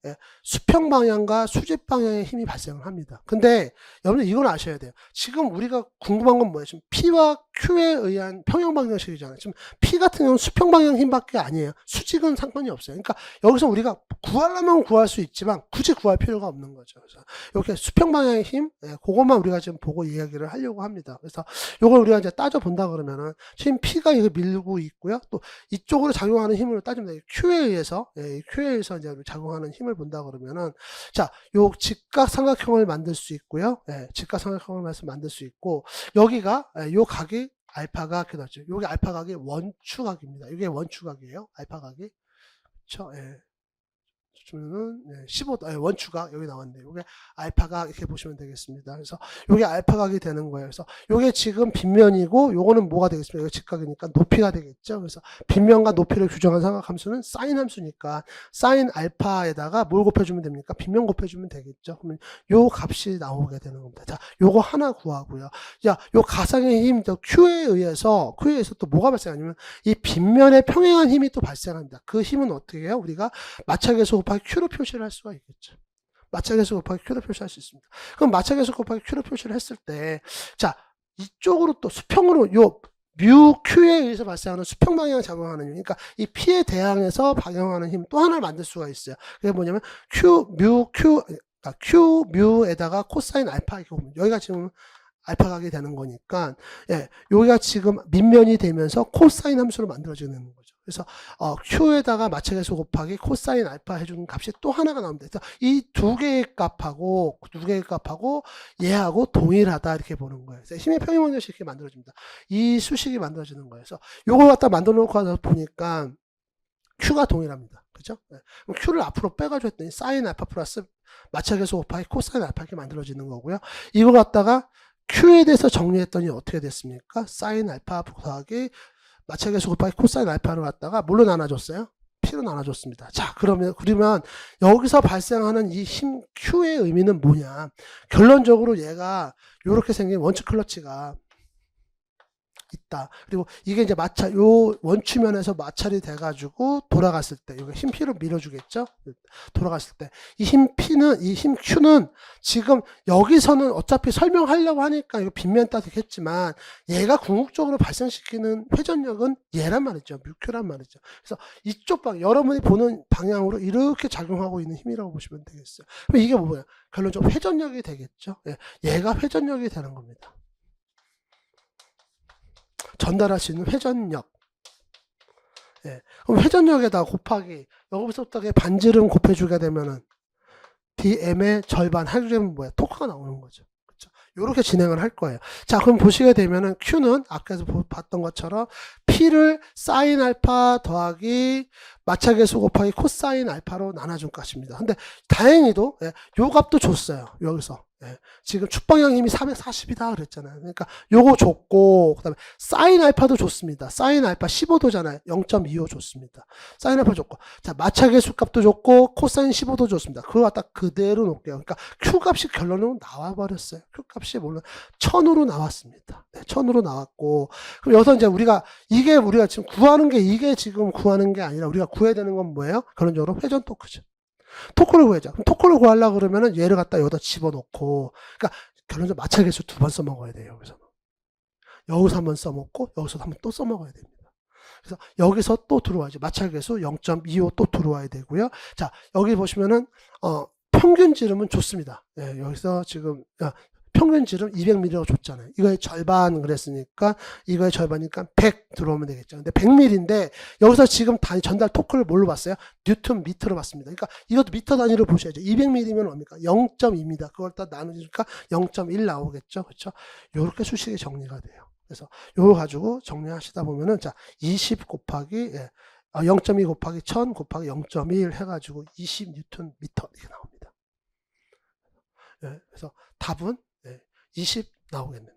수평 방향과 수직 방향의 힘이 발생을 합니다. 근데 여러분들 이건 아셔야 돼요. 지금 우리가 궁금한 건 뭐예요? 지금 P와 Q에 의한 평형 방정식이잖아요. 지금 P 같은 경우는 수평 방향 힘밖에 아니에요. 수직은 상관이 없어요. 그러니까 여기서 우리가 구하려면 구할 수 있지만 굳이 구할 필요가 없는 거죠. 그래서 이렇게 수평 방향의 힘, 그것만 우리가 지금 보고 이야기를 하려고 합니다. 그래서 요걸 우리가 이제 따져 본다 그러면은 지금 P가 이거 밀고 있고요. 또 이쪽으로 작용하는 힘을 따지면 돼요. Q에 의해서 이제 작용하는 힘을 본다 그러면은 자, 요 직각삼각형을 만들 수 있고요. 직각삼각형을 만들 수 있고 여기가 요 각이 알파가 이렇게 나죠. 요게 알파각이 원추각입니다. 이게 원추각이에요. 알파각이. 그렇죠? 주면은 15도 원추각 여기 나왔네요. 이게 알파각 이렇게 보시면 되겠습니다. 그래서 이게 알파각이 되는 거예요. 그래서 이게 지금 빗면이고 요거는 뭐가 되겠습니까? 이거 직각이니까 높이가 되겠죠. 그래서 빗면과 높이를 규정한 삼각함수는 사인 함수니까 사인 알파에다가 뭘 곱해주면 됩니까? 빗면 곱해주면 되겠죠. 그러면 요 값이 나오게 되는 겁니다. 자, 요거 하나 구하고요. 자, 요 가상의 힘 Q에 의해서 또 뭐가 발생하냐면 이 빗면에 평행한 힘이 또 발생합니다. 그 힘은 어떻게 해요? 우리가 마찰계수 곱하기 Q로 표시를 할 수가 있겠죠. 마찰계수 곱하기 Q로 표시할 수 있습니다. 그럼 마찰계수 곱하기 Q로 표시를 했을 때, 자, 이쪽으로 또 수평으로 요 뮤 Q에 의해서 발생하는 수평 방향 작용하는 힘, 그러니까 이 P에 대항해서 방향하는 힘 또 하나를 만들 수가 있어요. 그게 뭐냐면 Q 뮤에다가 코사인 알파 이렇게 보면 여기가 지금 알파각이 되는 거니까 여기가 지금 밑면이 되면서 코사인 함수로 만들어지는 거죠. 그래서 Q에다가 마찰계수 곱하기 코사인 알파 해주는 값이 또 하나가 나옵니다. 그래서 이 두 개의 값하고 얘하고 동일하다 이렇게 보는 거예요. 그래서 힘의 평행 방정식이 이렇게 만들어집니다. 이 수식이 만들어지는 거예요. 그래서 요걸 갖다 만들어 놓고 와서 보니까 Q가 동일합니다. 그죠? 그럼 Q를 앞으로 빼가지고 했더니 사인 알파 플러스 마찰계수 곱하기 코사인 알파 이렇게 만들어지는 거고요. 이걸 갖다가 Q에 대해서 정리했더니 어떻게 됐습니까? 사인 알파 곱하기 마찰계수 곱하기 코사인 알파를 갖다가 뭘로 나눠줬어요? P로 나눠줬습니다. 자, 그러면 여기서 발생하는 이 힘 Q의 의미는 뭐냐? 결론적으로 얘가 이렇게 생긴 원추 클러치가 있다. 그리고 이게 이제 요 원추면에서 마찰이 돼가지고 돌아갔을 때, 이거 힘 P로 밀어주겠죠? 돌아갔을 때. 이 힘 Q는 지금 여기서는 어차피 설명하려고 하니까 이거 빗면 따지겠지만, 얘가 궁극적으로 발생시키는 회전력은 얘란 말이죠. 뮤큐란 말이죠. 그래서 이쪽 여러분이 보는 방향으로 이렇게 작용하고 있는 힘이라고 보시면 되겠어요. 그럼 이게 뭐예요? 결론적으로 회전력이 되겠죠. 예, 얘가 회전력이 되는 겁니다. 전달할 수 있는 회전력. 예, 그럼 회전력에다 곱하기 여기서부터 반지름 곱해주게 되면은 dm의 절반 하려면 뭐야? 토크가 나오는 거죠. 그렇죠? 이렇게 진행을 할 거예요. 자, 그럼 보시게 되면은 Q는 아까서 봤던 것처럼 P를 사인 알파 더하기 마찰계수 곱하기 코사인 알파로 나눠준 값입니다. 근데 다행히도 요 값도 줬어요. 여기서. 지금 축방향 힘이 440이다 그랬잖아요. 그러니까 요거 줬고, 그 다음에 사인 알파도 줬습니다. 사인 알파 15도잖아요. 0.25 줬습니다. 사인 알파 줬고, 자, 마찰계수 값도 줬고, 코사인 15도 줬습니다. 그거 갖다 그대로 놓을게요. 그러니까 Q 값이 결론으로 나와버렸어요. Q 값이 물론 1000으로 나왔습니다. 1000으로 나왔고, 그럼 여기서 이제 우리가 지금 구하는 게 이게 지금 구하는 게 아니라 우리가 구해야 되는 건 뭐예요? 결론적으로 회전 토크죠. 토크를 구해야죠. 그럼 토크를 구하려고 그러면은 얘를 갖다 여기다 집어넣고, 그러니까 결론적으로 마찰계수 2번 써먹어야 돼요. 여기서. 여기서 한번 써먹고, 여기서 한번 또 써먹어야 됩니다. 그래서 여기서 또 들어와야죠. 마찰계수 0.25 또 들어와야 되고요. 자, 여기 보시면은, 평균 지름은 좋습니다. 예, 여기서 지금, 평균 지름 200mm라고 줬잖아요. 이거의 절반 그랬으니까 이거의 절반이니까 100 들어오면 되겠죠. 근데 100mm인데 여기서 지금 전달 토크를 뭘로 봤어요? 뉴턴 미터로 봤습니다. 그러니까 이것도 미터 단위로 보셔야죠. 200mm면 뭡니까? 0.2입니다. 그걸 다 나누니까 0.1 나오겠죠. 그렇죠? 요렇게 수식이 정리가 돼요. 그래서 요거 가지고 정리하시다 보면은 자, 20 곱하기 0.2 곱하기 1000 곱하기 0.1 해가지고 20 뉴턴 미터 이렇게 나옵니다. 그래서 답은 20 나오겠네요.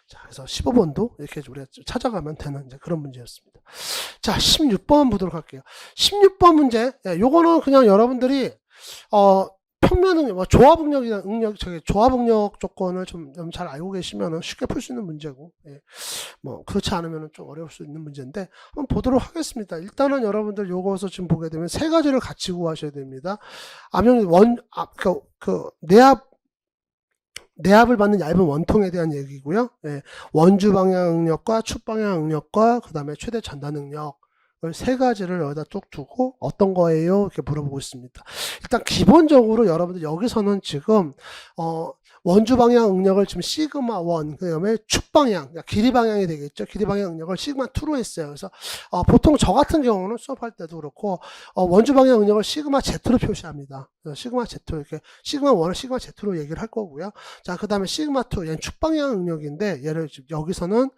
자, 그래서 15번도 이렇게 우리가 찾아가면 되는 이제 그런 문제였습니다. 자, 16번 보도록 할게요. 16번 문제, 요거는 그냥 여러분들이, 평면은 조합응력이나 조합응력 조건을 좀 잘 알고 계시면은 쉽게 풀 수 있는 문제고, 그렇지 않으면은 좀 어려울 수 있는 문제인데, 한번 보도록 하겠습니다. 일단은 여러분들 요거서 지금 보게 되면 세 가지를 같이 구하셔야 됩니다. 내압을 받는 얇은 원통에 대한 얘기고요. 원주 방향 응력과 축 방향 응력과 그 다음에 최대 전단 응력. 세 가지를 여기다 쭉 두고 어떤 거예요? 이렇게 물어보고 있습니다. 일단 기본적으로 여러분들 여기서는 지금 원주 방향 응력을 지금 시그마 1, 그 다음에 축 방향, 길이 방향이 되겠죠. 길이 방향 응력을 시그마 2로 했어요. 그래서 보통 저 같은 경우는 수업할 때도 그렇고 원주 방향 응력을 시그마 Z로 표시합니다. 시그마 Z 이렇게 시그마 1을 시그마 Z로 얘기를 할 거고요. 자, 그 다음에 시그마 2, 얘는 축 방향 응력인데 얘를 여기서는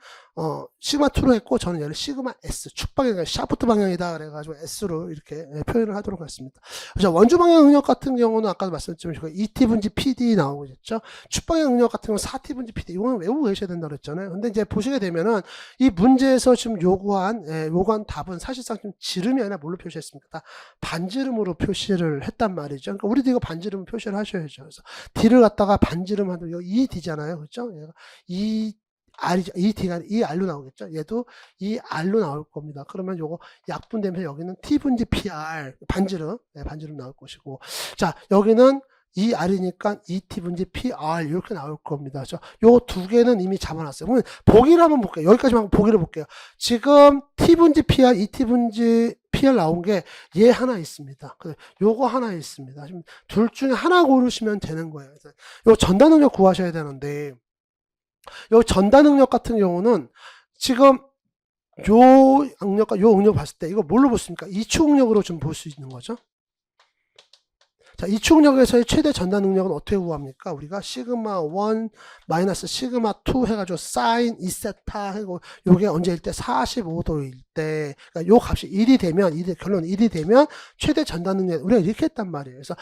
시그마 2로 했고 저는 얘를 시그마 S 축 방향, 샤프트 방향이다 그래가지고 S로 이렇게 표현을 하도록 하겠습니다. 그래서 원주 방향 응력 같은 경우는 아까도 말씀드렸지만 2T 분지 PD 나오고 있죠. 축 방향 응력 같은 경우는 4T 분지 PD 이거는 외우고 계셔야 된다고 그랬잖아요. 근데 이제 보시게 되면은 이 문제에서 지금 요구한 답은 사실상 지금 지름이 아니라 뭘로 표시했습니까? 다 반지름으로 표시를 했단 말이죠. 그러니까 우리도 이거 반지름 표시를 하셔야죠. 그래서 D를 갖다가 반지름 하면 여기 2D잖아요. 그렇죠? 얘가 R이죠. 이 R로 나오겠죠. 얘도 이 R로 나올 겁니다. 그러면 요거 약분되면서 여기는 T 분지 PR 반지름 나올 것이고, 자, 여기는 이 R이니까 2T 분지 PR 이렇게 나올 겁니다. 요 두 개는 이미 잡아놨어요. 그러면 보기를 한번 볼게요. 여기까지만 보기를 볼게요. 지금 T 분지 PR, 2T 분지 PR 나온 게 얘 하나 있습니다. 요거 하나 있습니다. 지금 둘 중에 하나 고르시면 되는 거예요. 요 전단 능력 구하셔야 되는데, 요 전단 능력 같은 경우는 지금 요 응력과 요 응력 봤을 때 이거 뭘로 볼 수 있습니까? 이축 응력으로 좀 볼 수 있는 거죠. 자, 이축 응력에서의 최대 전단 능력은 어떻게 구합니까? 우리가 시그마 1 마이너스 시그마 2 해가지고 사인 2세타 하고 요게 언제일 때 45도일 때, 그러니까 요 값이 1이 되면 결론 1이 되면 최대 전단 능력 우리가 이렇게 했단 말이에요. 그래서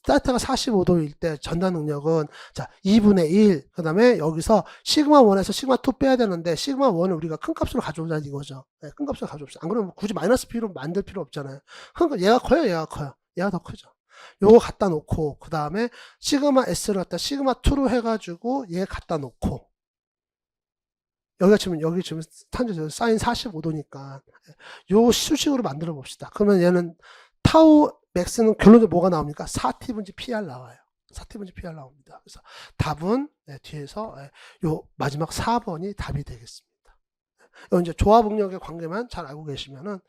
세타가 45도일 때 전단 능력은 자 2분의 1, 그 다음에 여기서 시그마 1에서 시그마 2 빼야 되는데 시그마 1을 우리가 큰 값으로 가져오자 이거죠. 큰 값으로 가져옵시다. 안 그러면 굳이 마이너스 B로 만들 필요 없잖아요. 그러니까 얘가 커요, 얘가 커요. 얘가 더 크죠. 요거 갖다 놓고 그 다음에 시그마 S를 갖다 시그마 2로 해가지고 얘 갖다 놓고 여기 지금 탄젠트 사인 45도니까 요 수식으로 만들어 봅시다. 그러면 얘는 타우 맥스는 결론적으로 뭐가 나옵니까? 4t분지 PR 나와요. 4t분지 PR 나옵니다. 그래서 답은 뒤에서 요 마지막 4번이 답이 되겠습니다. 이제 조합 응력의 관계만 잘 알고 계시면은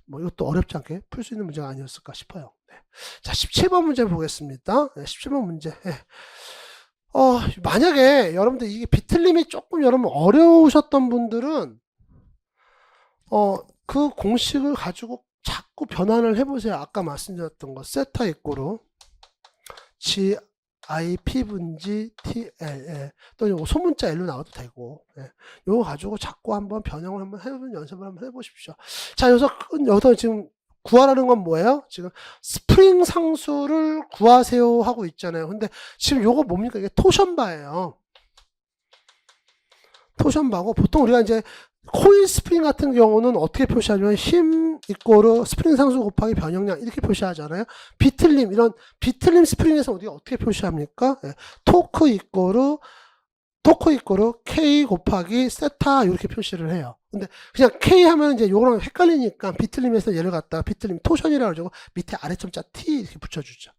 뭐 이것도 어렵지 않게 풀 수 있는 문제가 아니었을까 싶어요. 자, 17번 문제 보겠습니다. 17번 문제. 만약에 여러분들 이게 비틀림이 조금 여러분 어려우셨던 분들은 그 공식을 가지고 자꾸 변환을 해보세요. 아까 말씀드렸던 거 세타 이꼬르 GIP 분지 TL 또 소문자 L로 나와도 되고 요거 가지고 자꾸 한번 변형을 한번 해보는 연습을 한번 해보십시오. 자, 여기서 지금 구하라는 건 뭐예요? 지금 스프링 상수를 구하세요 하고 있잖아요. 근데 지금 요거 뭡니까? 이게 토션바예요. 토션바고 보통 우리가 이제 코일 스프링 같은 경우는 어떻게 표시하냐면 힘 이꼬르 스프링 상수 곱하기 변형량 이렇게 표시하잖아요. 비틀림 이런 비틀림 스프링에서 우리가 어떻게 표시합니까? 토크 이꼬르 K 곱하기 세타 이렇게 표시를 해요. 근데 그냥 K 하면 이제 요거랑 헷갈리니까 비틀림에서 얘를 갖다가 비틀림 토션이라고 그러고 밑에 아래점자 T 이렇게 붙여주죠.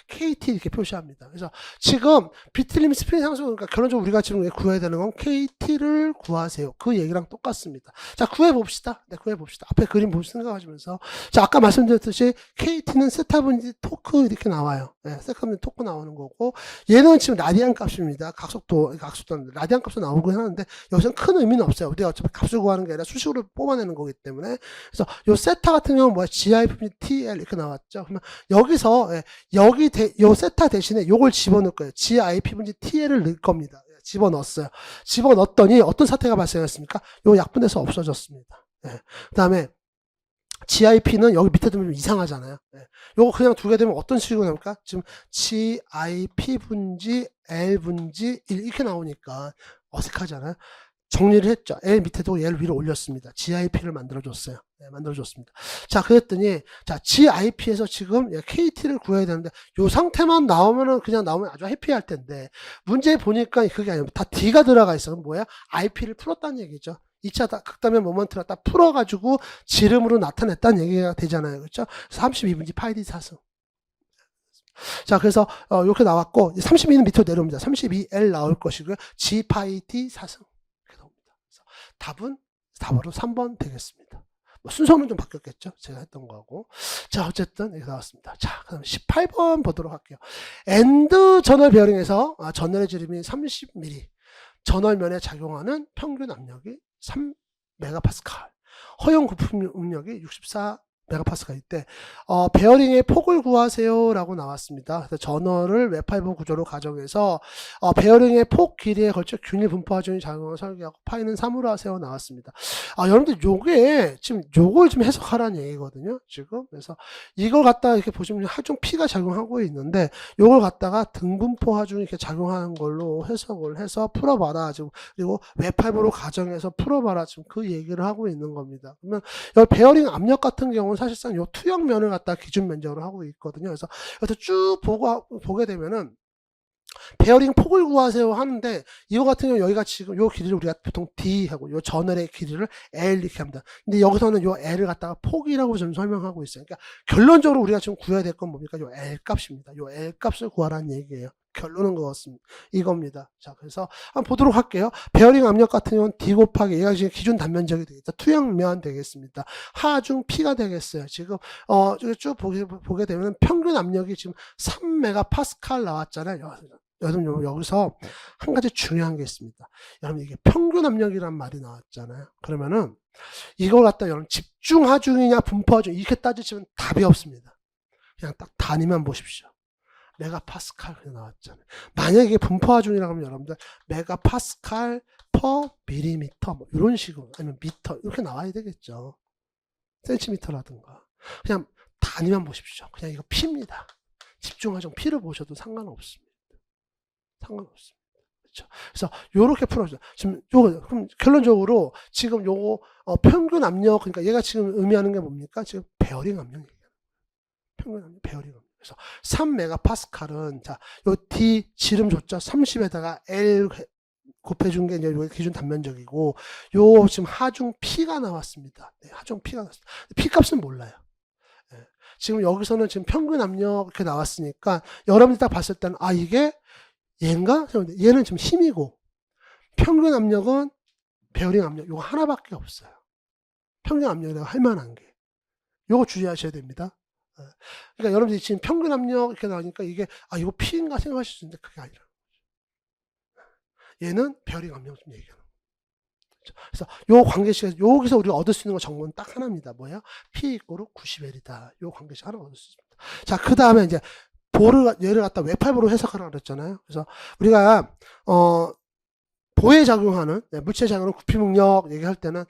KT 이렇게 표시합니다. 그래서 지금 비틀림 스프링 상수 그러니까 결론적으로 우리가 지금 구해야 되는 건 KT를 구하세요. 그 얘기랑 똑같습니다. 자, 구해봅시다. 네, 구해봅시다. 앞에 그림 보시 생각하시면서 자, 아까 말씀드렸듯이 KT는 세타분지 토크 이렇게 나와요. 네, 세타분지 토크 나오는 거고 얘는 지금 라디안 값입니다. 각속도 라디안 값도 나오긴 하는데 여기서는 큰 의미는 없어요. 우리가 어차피 값을 구하는 게 아니라 수식으로 뽑아내는 거기 때문에 그래서 요 세타 같은 경우는 뭐야? GI분지 TL 이렇게 나왔죠. 그러면 여기서 요 세타 대신에 요걸 집어넣을 거예요. GIP분지 TL을 넣을 겁니다. 집어넣었어요. 집어넣었더니 어떤 사태가 발생했습니까? 요 약분돼서 없어졌습니다. 그 다음에 GIP는 여기 밑에 두면 좀 이상하잖아요. 요거 그냥 두게 되면 어떤 식으로 나올까? 지금 GIP분지 L분지 1 이렇게 나오니까 어색하잖아요. 정리를 했죠. L 밑에 두고 얘를 위로 올렸습니다. GIP를 만들어줬어요. 만들어줬습니다. 자, 그랬더니, 자, GIP에서 지금 KT를 구해야 되는데, 요 상태만 나오면은 그냥 나오면 아주 해피할 텐데, 문제 보니까 그게 아니고 다 D가 들어가 있어. 그럼 뭐야? IP를 풀었다는 얘기죠. 2차 극단면 모먼트를 딱 풀어가지고 지름으로 나타냈다는 얘기가 되잖아요. 그렇죠? 32분지 파이 D 사승. 자, 그래서 이렇게 나왔고 32는 밑으로 내려옵니다. 32L 나올 것이고요. G 파이 D 사승. 답은 답으로 3번 되겠습니다. 뭐 순서는 좀 바뀌었겠죠. 제가 했던 거하고. 자, 어쨌든 이렇게 나왔습니다. 자, 그럼 18번 보도록 할게요. 엔드 전월 베어링에서 전월의 지름이 30mm, 전월면에 작용하는 평균 압력이 3메가파스칼, 허용 부품 응력이 64메가파스칼일 때 베어링의 폭을 구하세요라고 나왔습니다. 그래서 전월을 웹5 구조로 가정해서 베어링의 폭 길이에 걸쳐 균일 분포 하중이 작용을 설계하고 파이는 3으로 하세요 나왔습니다. 여러분들 요게 지금 요걸 좀 해석하라는 얘기거든요. 지금 그래서 이걸 갖다가 이렇게 보시면 하중 P가 작용하고 있는데 요걸 갖다가 등분포 하중이 이렇게 작용하는 걸로 해석을 해서 풀어봐라 지금 그리고 웹5로 가정해서 풀어봐라 지금 그 얘기를 하고 있는 겁니다. 그러면 이 베어링 압력 같은 경우는 사실상 요 투영면을 갖다 기준 면적으로 하고 있거든요. 그래서 여기서 쭉 보게 되면은 베어링 폭을 구하세요 하는데 이거 같은 경우 여기가 지금 요 길이를 우리가 보통 D 하고 요 전월의 길이를 L 이렇게 합니다. 근데 여기서는 요 L을 갖다가 폭이라고 좀 설명하고 있어요. 그러니까 결론적으로 우리가 지금 구해야 될 건 뭡니까? 요 L 값입니다. 요 L 값을 구하라는 얘기예요. 결론은 그렇습니다. 이겁니다. 자, 그래서 한번 보도록 할게요. 베어링 압력 같은 경우는 D 곱하기 얘가 지금 기준 단면적이 되겠다. 투영면 되겠습니다. 하중 P가 되겠어요. 지금 쭉 보게 되면 평균 압력이 지금 3메가파스칼 나왔잖아요. 여러분 여기서 한 가지 중요한 게 있습니다. 여러분 이게 평균 압력이란 말이 나왔잖아요. 그러면은 이걸 갖다 여러분 집중 하중이냐 분포 하중 이렇게 따지시면 답이 없습니다. 그냥 딱 단위만 보십시오. 메가파스칼 그냥 나왔잖아요. 만약에 이게 분포 하중이라고 하면 여러분들 메가파스칼 퍼 밀리미터 뭐 이런 식으로 아니면 미터 이렇게 나와야 되겠죠. 센티미터라든가 그냥 단위만 보십시오. 그냥 이거 P입니다. 집중 하중 P를 보셔도 상관없습니다. 그렇죠. 그래서 요렇게 풀어줘. 지금 요거 그럼 결론적으로 지금 요거 평균 압력 그러니까 얘가 지금 의미하는 게 뭡니까? 지금 베어링 압력 얘기예요. 평균 압력 베어링 압력. 그래서 3메가파스칼은 자, 요 D 지름 줬죠. 30에다가 L 곱해준 게 이제 기준 단면적이고, 요 지금 하중 P가 나왔습니다. 네, 하중 P가 나왔습니다. P 값은 몰라요. 네. 지금 여기서는 지금 평균 압력 이렇게 나왔으니까 여러분들 딱 봤을 때는 아 이게 얘인가? 얘는 지금 힘이고 평균 압력은 베어링 압력 요거 하나밖에 없어요. 평균 압력이라고 할 만한 게. 요거 주의하셔야 됩니다. 그러니까 여러분들이 지금 평균 압력 이렇게 나오니까 이게 아 이거 P인가 생각하실 수 있는데 그게 아니라 얘는 베어링 압력 좀 얘기하는 거죠. 그래서 요 관계식에서 여기서 우리가 얻을 수 있는 거 정보는 딱 하나입니다. 뭐야? P 이꼬르 90L이다. 요 관계식 하나 얻을 수 있습니다. 자, 그 다음에 이제 얘를 갖다 웹팔보로 해석하라고 그랬잖아요. 그래서 우리가 보에 작용하는 물체 작용하는 구피 능력 얘기할 때는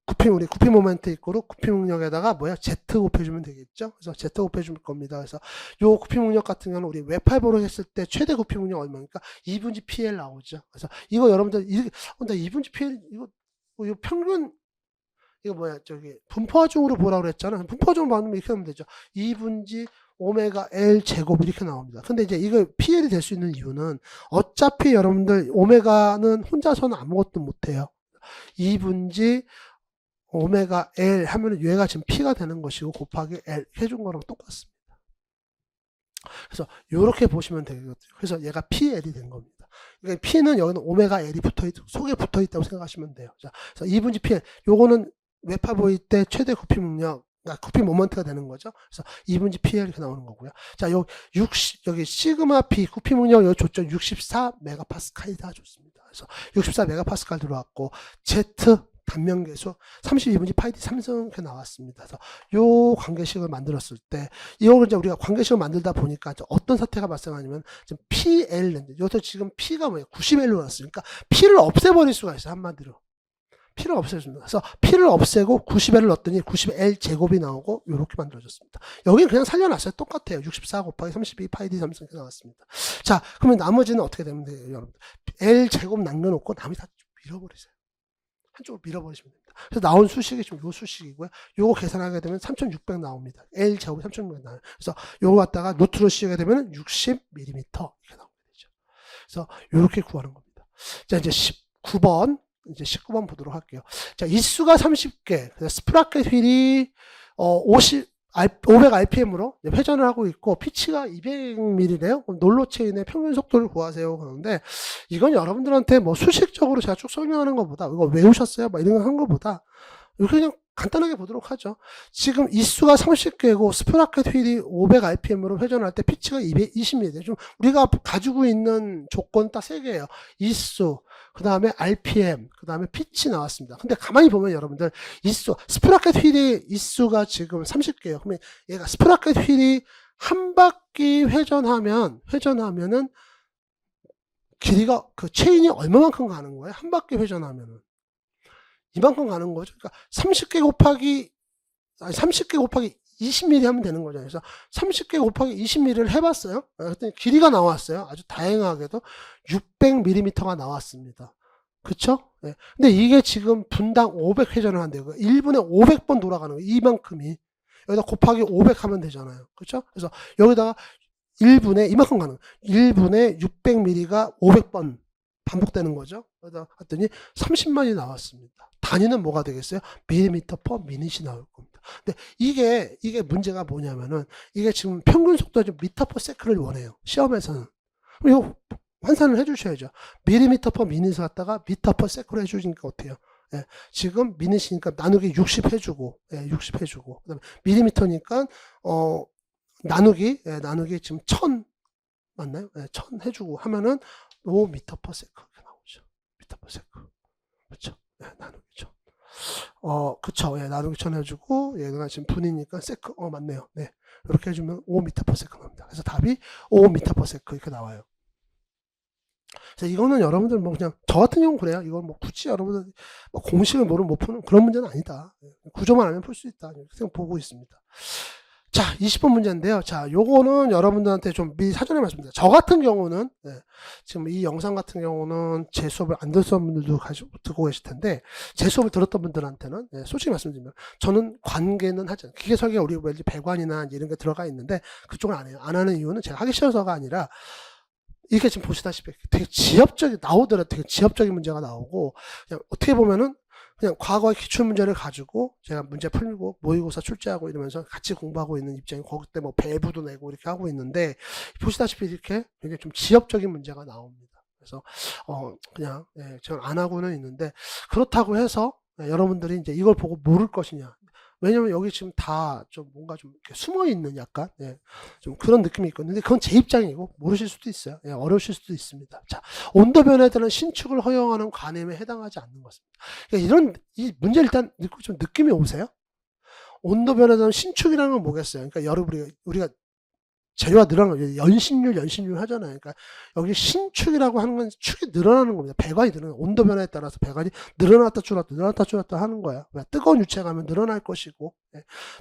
구피 모멘트 이꼬르 구피 능력에다가 뭐야 Z 곱해주면 되겠죠. 그래서 Z 곱해줄 겁니다. 그래서 요 구피 능력 같은 경우는 우리 웹팔보로 했을 때 최대 구피 능력 얼마니까 2분지 PL 나오죠. 그래서 이거 여러분들 나 2분지 PL 이거 평균 이거 뭐야 저기 분포화중으로 보라고 그랬잖아. 분포화중으로 만들면 이렇게 하면 되죠. 2분지 오메가 L 제곱 이렇게 나옵니다. 근데 이제 이거 PL이 될 수 있는 이유는 어차피 여러분들 오메가는 혼자서는 아무것도 못해요. 2분지 오메가 L 하면은 얘가 지금 P가 되는 것이고 곱하기 L 해준 거랑 똑같습니다. 그래서 이렇게 보시면 되거든요. 그래서 얘가 PL이 된 겁니다. 그러니까 P는 여기는 오메가 L이 속에 붙어 있다고 생각하시면 돼요. 자, 그래서 2분지 PL 요거는 웹팔보일 때 최대 구피 능력 그러니까 구피 모먼트가 되는 거죠. 그래서 2분지 PL 이렇게 나오는 거고요. 자, 여기 시그마 B 구피 능력 여기 줬죠. 64메가파스칼이 다 줬습니다. 그래서 64메가파스칼 들어왔고 Z 단면계수 32분지 파이 D 3승 이렇게 나왔습니다. 그래서 요 관계식을 만들었을 때 이걸 이제 우리가 관계식을 만들다 보니까 어떤 사태가 발생하냐면 지금 PL 여기서 지금 P가 뭐예요? 90L로 나왔으니까 P를 없애버릴 수가 있어요. 한마디로. P를 없애줍니다. 그래서 P를 없애고 90L을 넣었더니 90L 제곱이 나오고 이렇게 만들어졌습니다. 여기는 그냥 살려놨어요. 똑같아요. 64 곱하기 32 파이 D 3승 이렇게 나왔습니다. 자, 그러면 나머지는 어떻게 되면 돼요, 여러분들? L 제곱 남겨놓고 나머지 다 밀어버리세요. 한쪽으로 밀어버리시면 됩니다. 그래서 나온 수식이 지금 요 수식이고요. 요거 계산하게 되면 3600 나옵니다. L 제곱이 3600 나와요. 그래서 요거 갖다가 노트로 씌우게 되면 60mm 이렇게 나오게 되죠. 그래서 요렇게 구하는 겁니다. 자, 이제 19번 보도록 할게요. 자, 이수가 30개, 스프라켓 휠이 500rpm으로 회전을 하고 있고 피치가 200mm래요. 롤러 체인의 평균 속도를 구하세요. 그러는데 이건 여러분들한테 뭐 수식적으로 제가 쭉 설명하는 것보다 이거 외우셨어요? 막 이런 거 한 것보다 이렇게 그냥 간단하게 보도록 하죠. 지금 이수가 30개고 스프라켓 휠이 500rpm으로 회전할 때 피치가 220mm. 좀 우리가 가지고 있는 조건 딱 3개예요. 이수, 그 다음에 RPM, 그 다음에 피치 나왔습니다. 근데 가만히 보면 여러분들 스프라켓 휠이 이수가 지금 30개예요. 그러면 얘가 스프라켓 휠이 한 바퀴 회전하면은 길이가 그 체인이 얼마만큼 가는 거예요? 한 바퀴 회전하면은. 이만큼 가는 거죠. 그러니까 30개 곱하기 20mm 하면 되는 거죠. 그래서 30개 곱하기 20mm를 해봤어요. 그랬더니 길이가 나왔어요. 아주 다행하게도 600mm가 나왔습니다. 그쵸? 네. 근데 이게 지금 분당 500회전을 한대요. 1분에 500번 돌아가는 거예요. 이만큼이. 여기다 곱하기 500 하면 되잖아요. 그쵸? 그래서 여기다가 1분에 이만큼 가는 거예요. 1분에 600mm가 500번 반복되는 거죠. 그러다 봤더니 30만이 나왔습니다. 단위는 뭐가 되겠어요? 밀리미터 퍼 미닛이 나올 겁니다. 근데 이게 문제가 뭐냐면은 이게 지금 평균 속도가 좀 미터 퍼 세크를 원해요. 시험에서는. 이거 환산을 해주셔야죠. 밀리미터 퍼 미닛을 갖다가 미터 퍼 세크로 해주니까 어때요? 예, 지금 미닛이니까 나누기 60 해주고, 60 해주고, 그다음에 밀리미터니까 나누기 지금 1000 맞나요? 1000 해주고 하면은 5m per second 나오죠. 미터 per second. 그렇죠? 나누기 1000. 그쵸. 나누기 1000 해주고 얘가 지금 분이니까 세크. 맞네요. 네. 이렇게 해주면 5m per second 합니다. 그래서 답이 5m per second 이렇게 나와요. 그래서 이거는 여러분들 뭐 그냥 저 같은 경우는 그래요. 이건 뭐 굳이 여러분들 뭐 공식을 모르면 못 푸는 그런 문제는 아니다. 구조만 알면 풀 수 있다. 이렇게 보고 있습니다. 자, 20번 문제인데요. 자, 요거는 여러분들한테 좀 미리 사전에 말씀드립니다. 저 같은 경우는, 지금 이 영상 같은 경우는 제 수업을 안 듣던 분들도 듣고 계실 텐데, 제 수업을 들었던 분들한테는, 솔직히 말씀드리면, 저는 관계는 하지 않아요. 기계 설계가 우리 배관이나 이런 게 들어가 있는데, 그쪽은 안 해요. 안 하는 이유는 제가 하기 싫어서가 아니라, 이게 지금 보시다시피 되게 나오더라도 되게 지엽적인 문제가 나오고, 그냥 어떻게 보면은, 그냥 과거의 기출문제를 가지고 제가 문제 풀고 모의고사 출제하고 이러면서 같이 공부하고 있는 입장이 거기 때 뭐 배부도 내고 이렇게 하고 있는데 보시다시피 이렇게 굉장히 좀 지엽적인 문제가 나옵니다. 그래서 그냥 저는 안 하고는 있는데 그렇다고 해서 여러분들이 이제 이걸 보고 모를 것이냐. 왜냐면 여기 지금 다 좀 뭔가 좀 이렇게 숨어 있는 약간 좀 그런 느낌이 있거든요. 근데 그건 제 입장이고 모르실 수도 있어요. 어려우실 수도 있습니다. 자, 온도 변화에 따른 신축을 허용하는 관행에 해당하지 않는 것입니다. 그러니까 이 문제 일단 읽고 좀 느낌이 오세요? 온도 변화에 따른 신축이라는 건 뭐겠어요? 그러니까 여러분 우리가 재료가 늘어나는 거죠. 연신율 하잖아요. 그러니까 여기 신축이라고 하는 건 축이 늘어나는 겁니다. 배관이 늘어나는 온도 변화에 따라서 배관이 늘어났다 줄었다 하는 거야. 뜨거운 유체가 하면 늘어날 것이고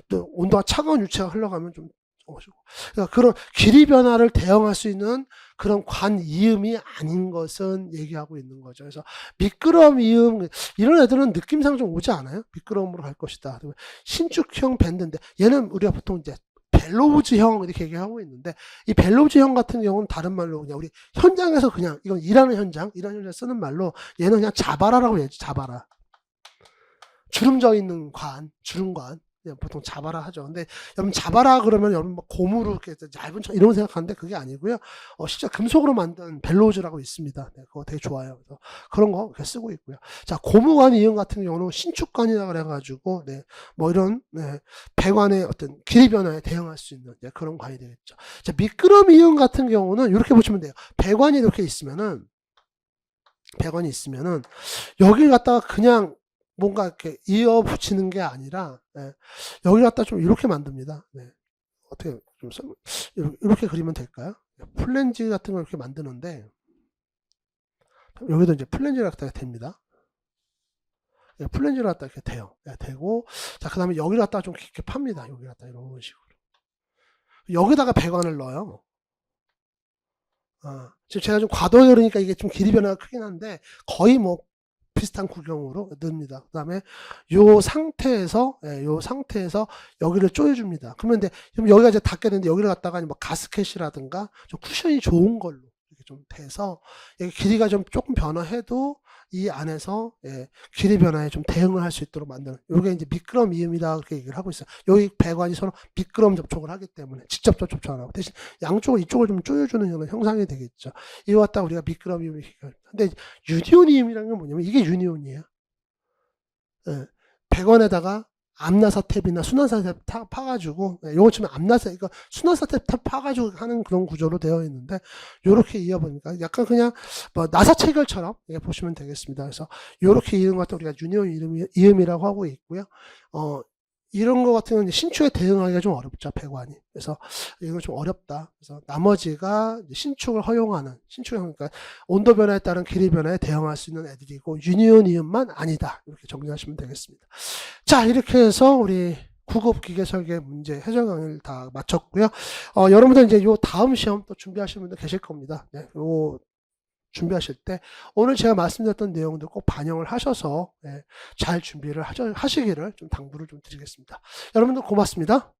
또 온도가 차가운 유체가 흘러가면 좀 것이고. 그러니까 그런 길이 변화를 대응할 수 있는 그런 관이음이 아닌 것은 얘기하고 있는 거죠. 그래서 미끄럼 이음 이런 애들은 느낌상 좀 오지 않아요? 미끄럼으로 갈 것이다. 신축형 밴드인데 얘는 우리가 보통 이제 벨로우즈형 이렇게 얘기하고 있는데 이 벨로우즈형 같은 경우는 다른 말로 그냥 우리 현장에서 그냥 이건 일하는 현장 쓰는 말로 얘는 그냥 자바라라고 얘기하죠. 자바라. 주름져 있는 주름관. 그냥 보통 자바라 하죠. 근데 여러분 자바라 그러면 여러분 뭐 고무로 이렇게 얇은 천 이런 거 생각하는데 그게 아니고요. 실제 금속으로 만든 벨로우즈라고 있습니다. 그거 되게 좋아요. 그래서 그런 거 이렇게 쓰고 있고요. 자, 고무관 이음 같은 경우는 신축관이라 그래가지고 뭐 이런 배관의 어떤 길이 변화에 대응할 수 있는 그런 관이 되겠죠. 자, 미끄럼 이음 같은 경우는 이렇게 보시면 돼요. 배관이 이렇게 있으면은 여기를 갖다가 그냥 뭔가 이렇게 이어 붙이는 게 아니라 여기 갖다 좀 이렇게 만듭니다. 어떻게 좀 이렇게 그리면 될까요? 플랜지 같은 걸 이렇게 만드는데 여기도 이제 플랜지를 갖다가 됩니다. 플랜지를 갖다가 이렇게 돼요. 되고 자 그다음에 여기를 갖다가 좀 깊게 팝니다. 여기 갖다 이런 식으로 여기다가 배관을 넣어요. 지금 제가 좀 과도히 그러니까 이게 좀 길이 변화가 크긴 한데 거의 뭐 비슷한 구경으로 넣습니다. 그 다음에 요 상태에서 여기를 조여줍니다. 그러면 여기가 이제 닿게 되는데 여기를 갖다가 뭐 가스켓이라든가 좀 쿠션이 좋은 걸로 이렇게 좀 돼서 여기 길이가 좀 조금 변화해도 이 안에서 길이 변화에 좀 대응을 할 수 있도록 만드는 이게 이제 미끄럼 이음이다 그렇게 얘기를 하고 있어요. 여기 배관이 서로 미끄럼 접촉을 하기 때문에 직접 접촉 안 하고 대신 양쪽을 이쪽을 좀 조여주는 형상이 되겠죠. 이거 갖다 우리가 미끄럼 이음을 얘기합니다. 근데 유니온 이음이라는 건 뭐냐면 이게 유니온이에요. 배관에다가 암나사 탭이나 수나사 탭 파가지고 요거 치면 암나사 이거 수나사 탭 파가지고 하는 그런 구조로 되어 있는데 요렇게 이어보니까 약간 그냥 뭐 나사 체결처럼 보시면 되겠습니다. 그래서 요렇게 이은 것도 우리가 유니온 이음이라고 하고 있고요. 이런 거 같은 경우는 신축에 대응하기가 좀 어렵죠, 배관이. 그래서 이건 좀 어렵다. 그래서 나머지가 신축을 허용하는, 그러니까 온도 변화에 따른 길이 변화에 대응할 수 있는 애들이고, 유니온 이음만 아니다. 이렇게 정리하시면 되겠습니다. 자, 이렇게 해서 우리 9급 기계설계 문제 해설 강의를 다 마쳤고요. 여러분들 이제 요 다음 시험 또 준비하시는 분들 계실 겁니다. 요 준비하실 때 오늘 제가 말씀드렸던 내용들 꼭 반영을 하셔서 잘 준비를 하시기를 좀 당부를 좀 드리겠습니다. 여러분들 고맙습니다.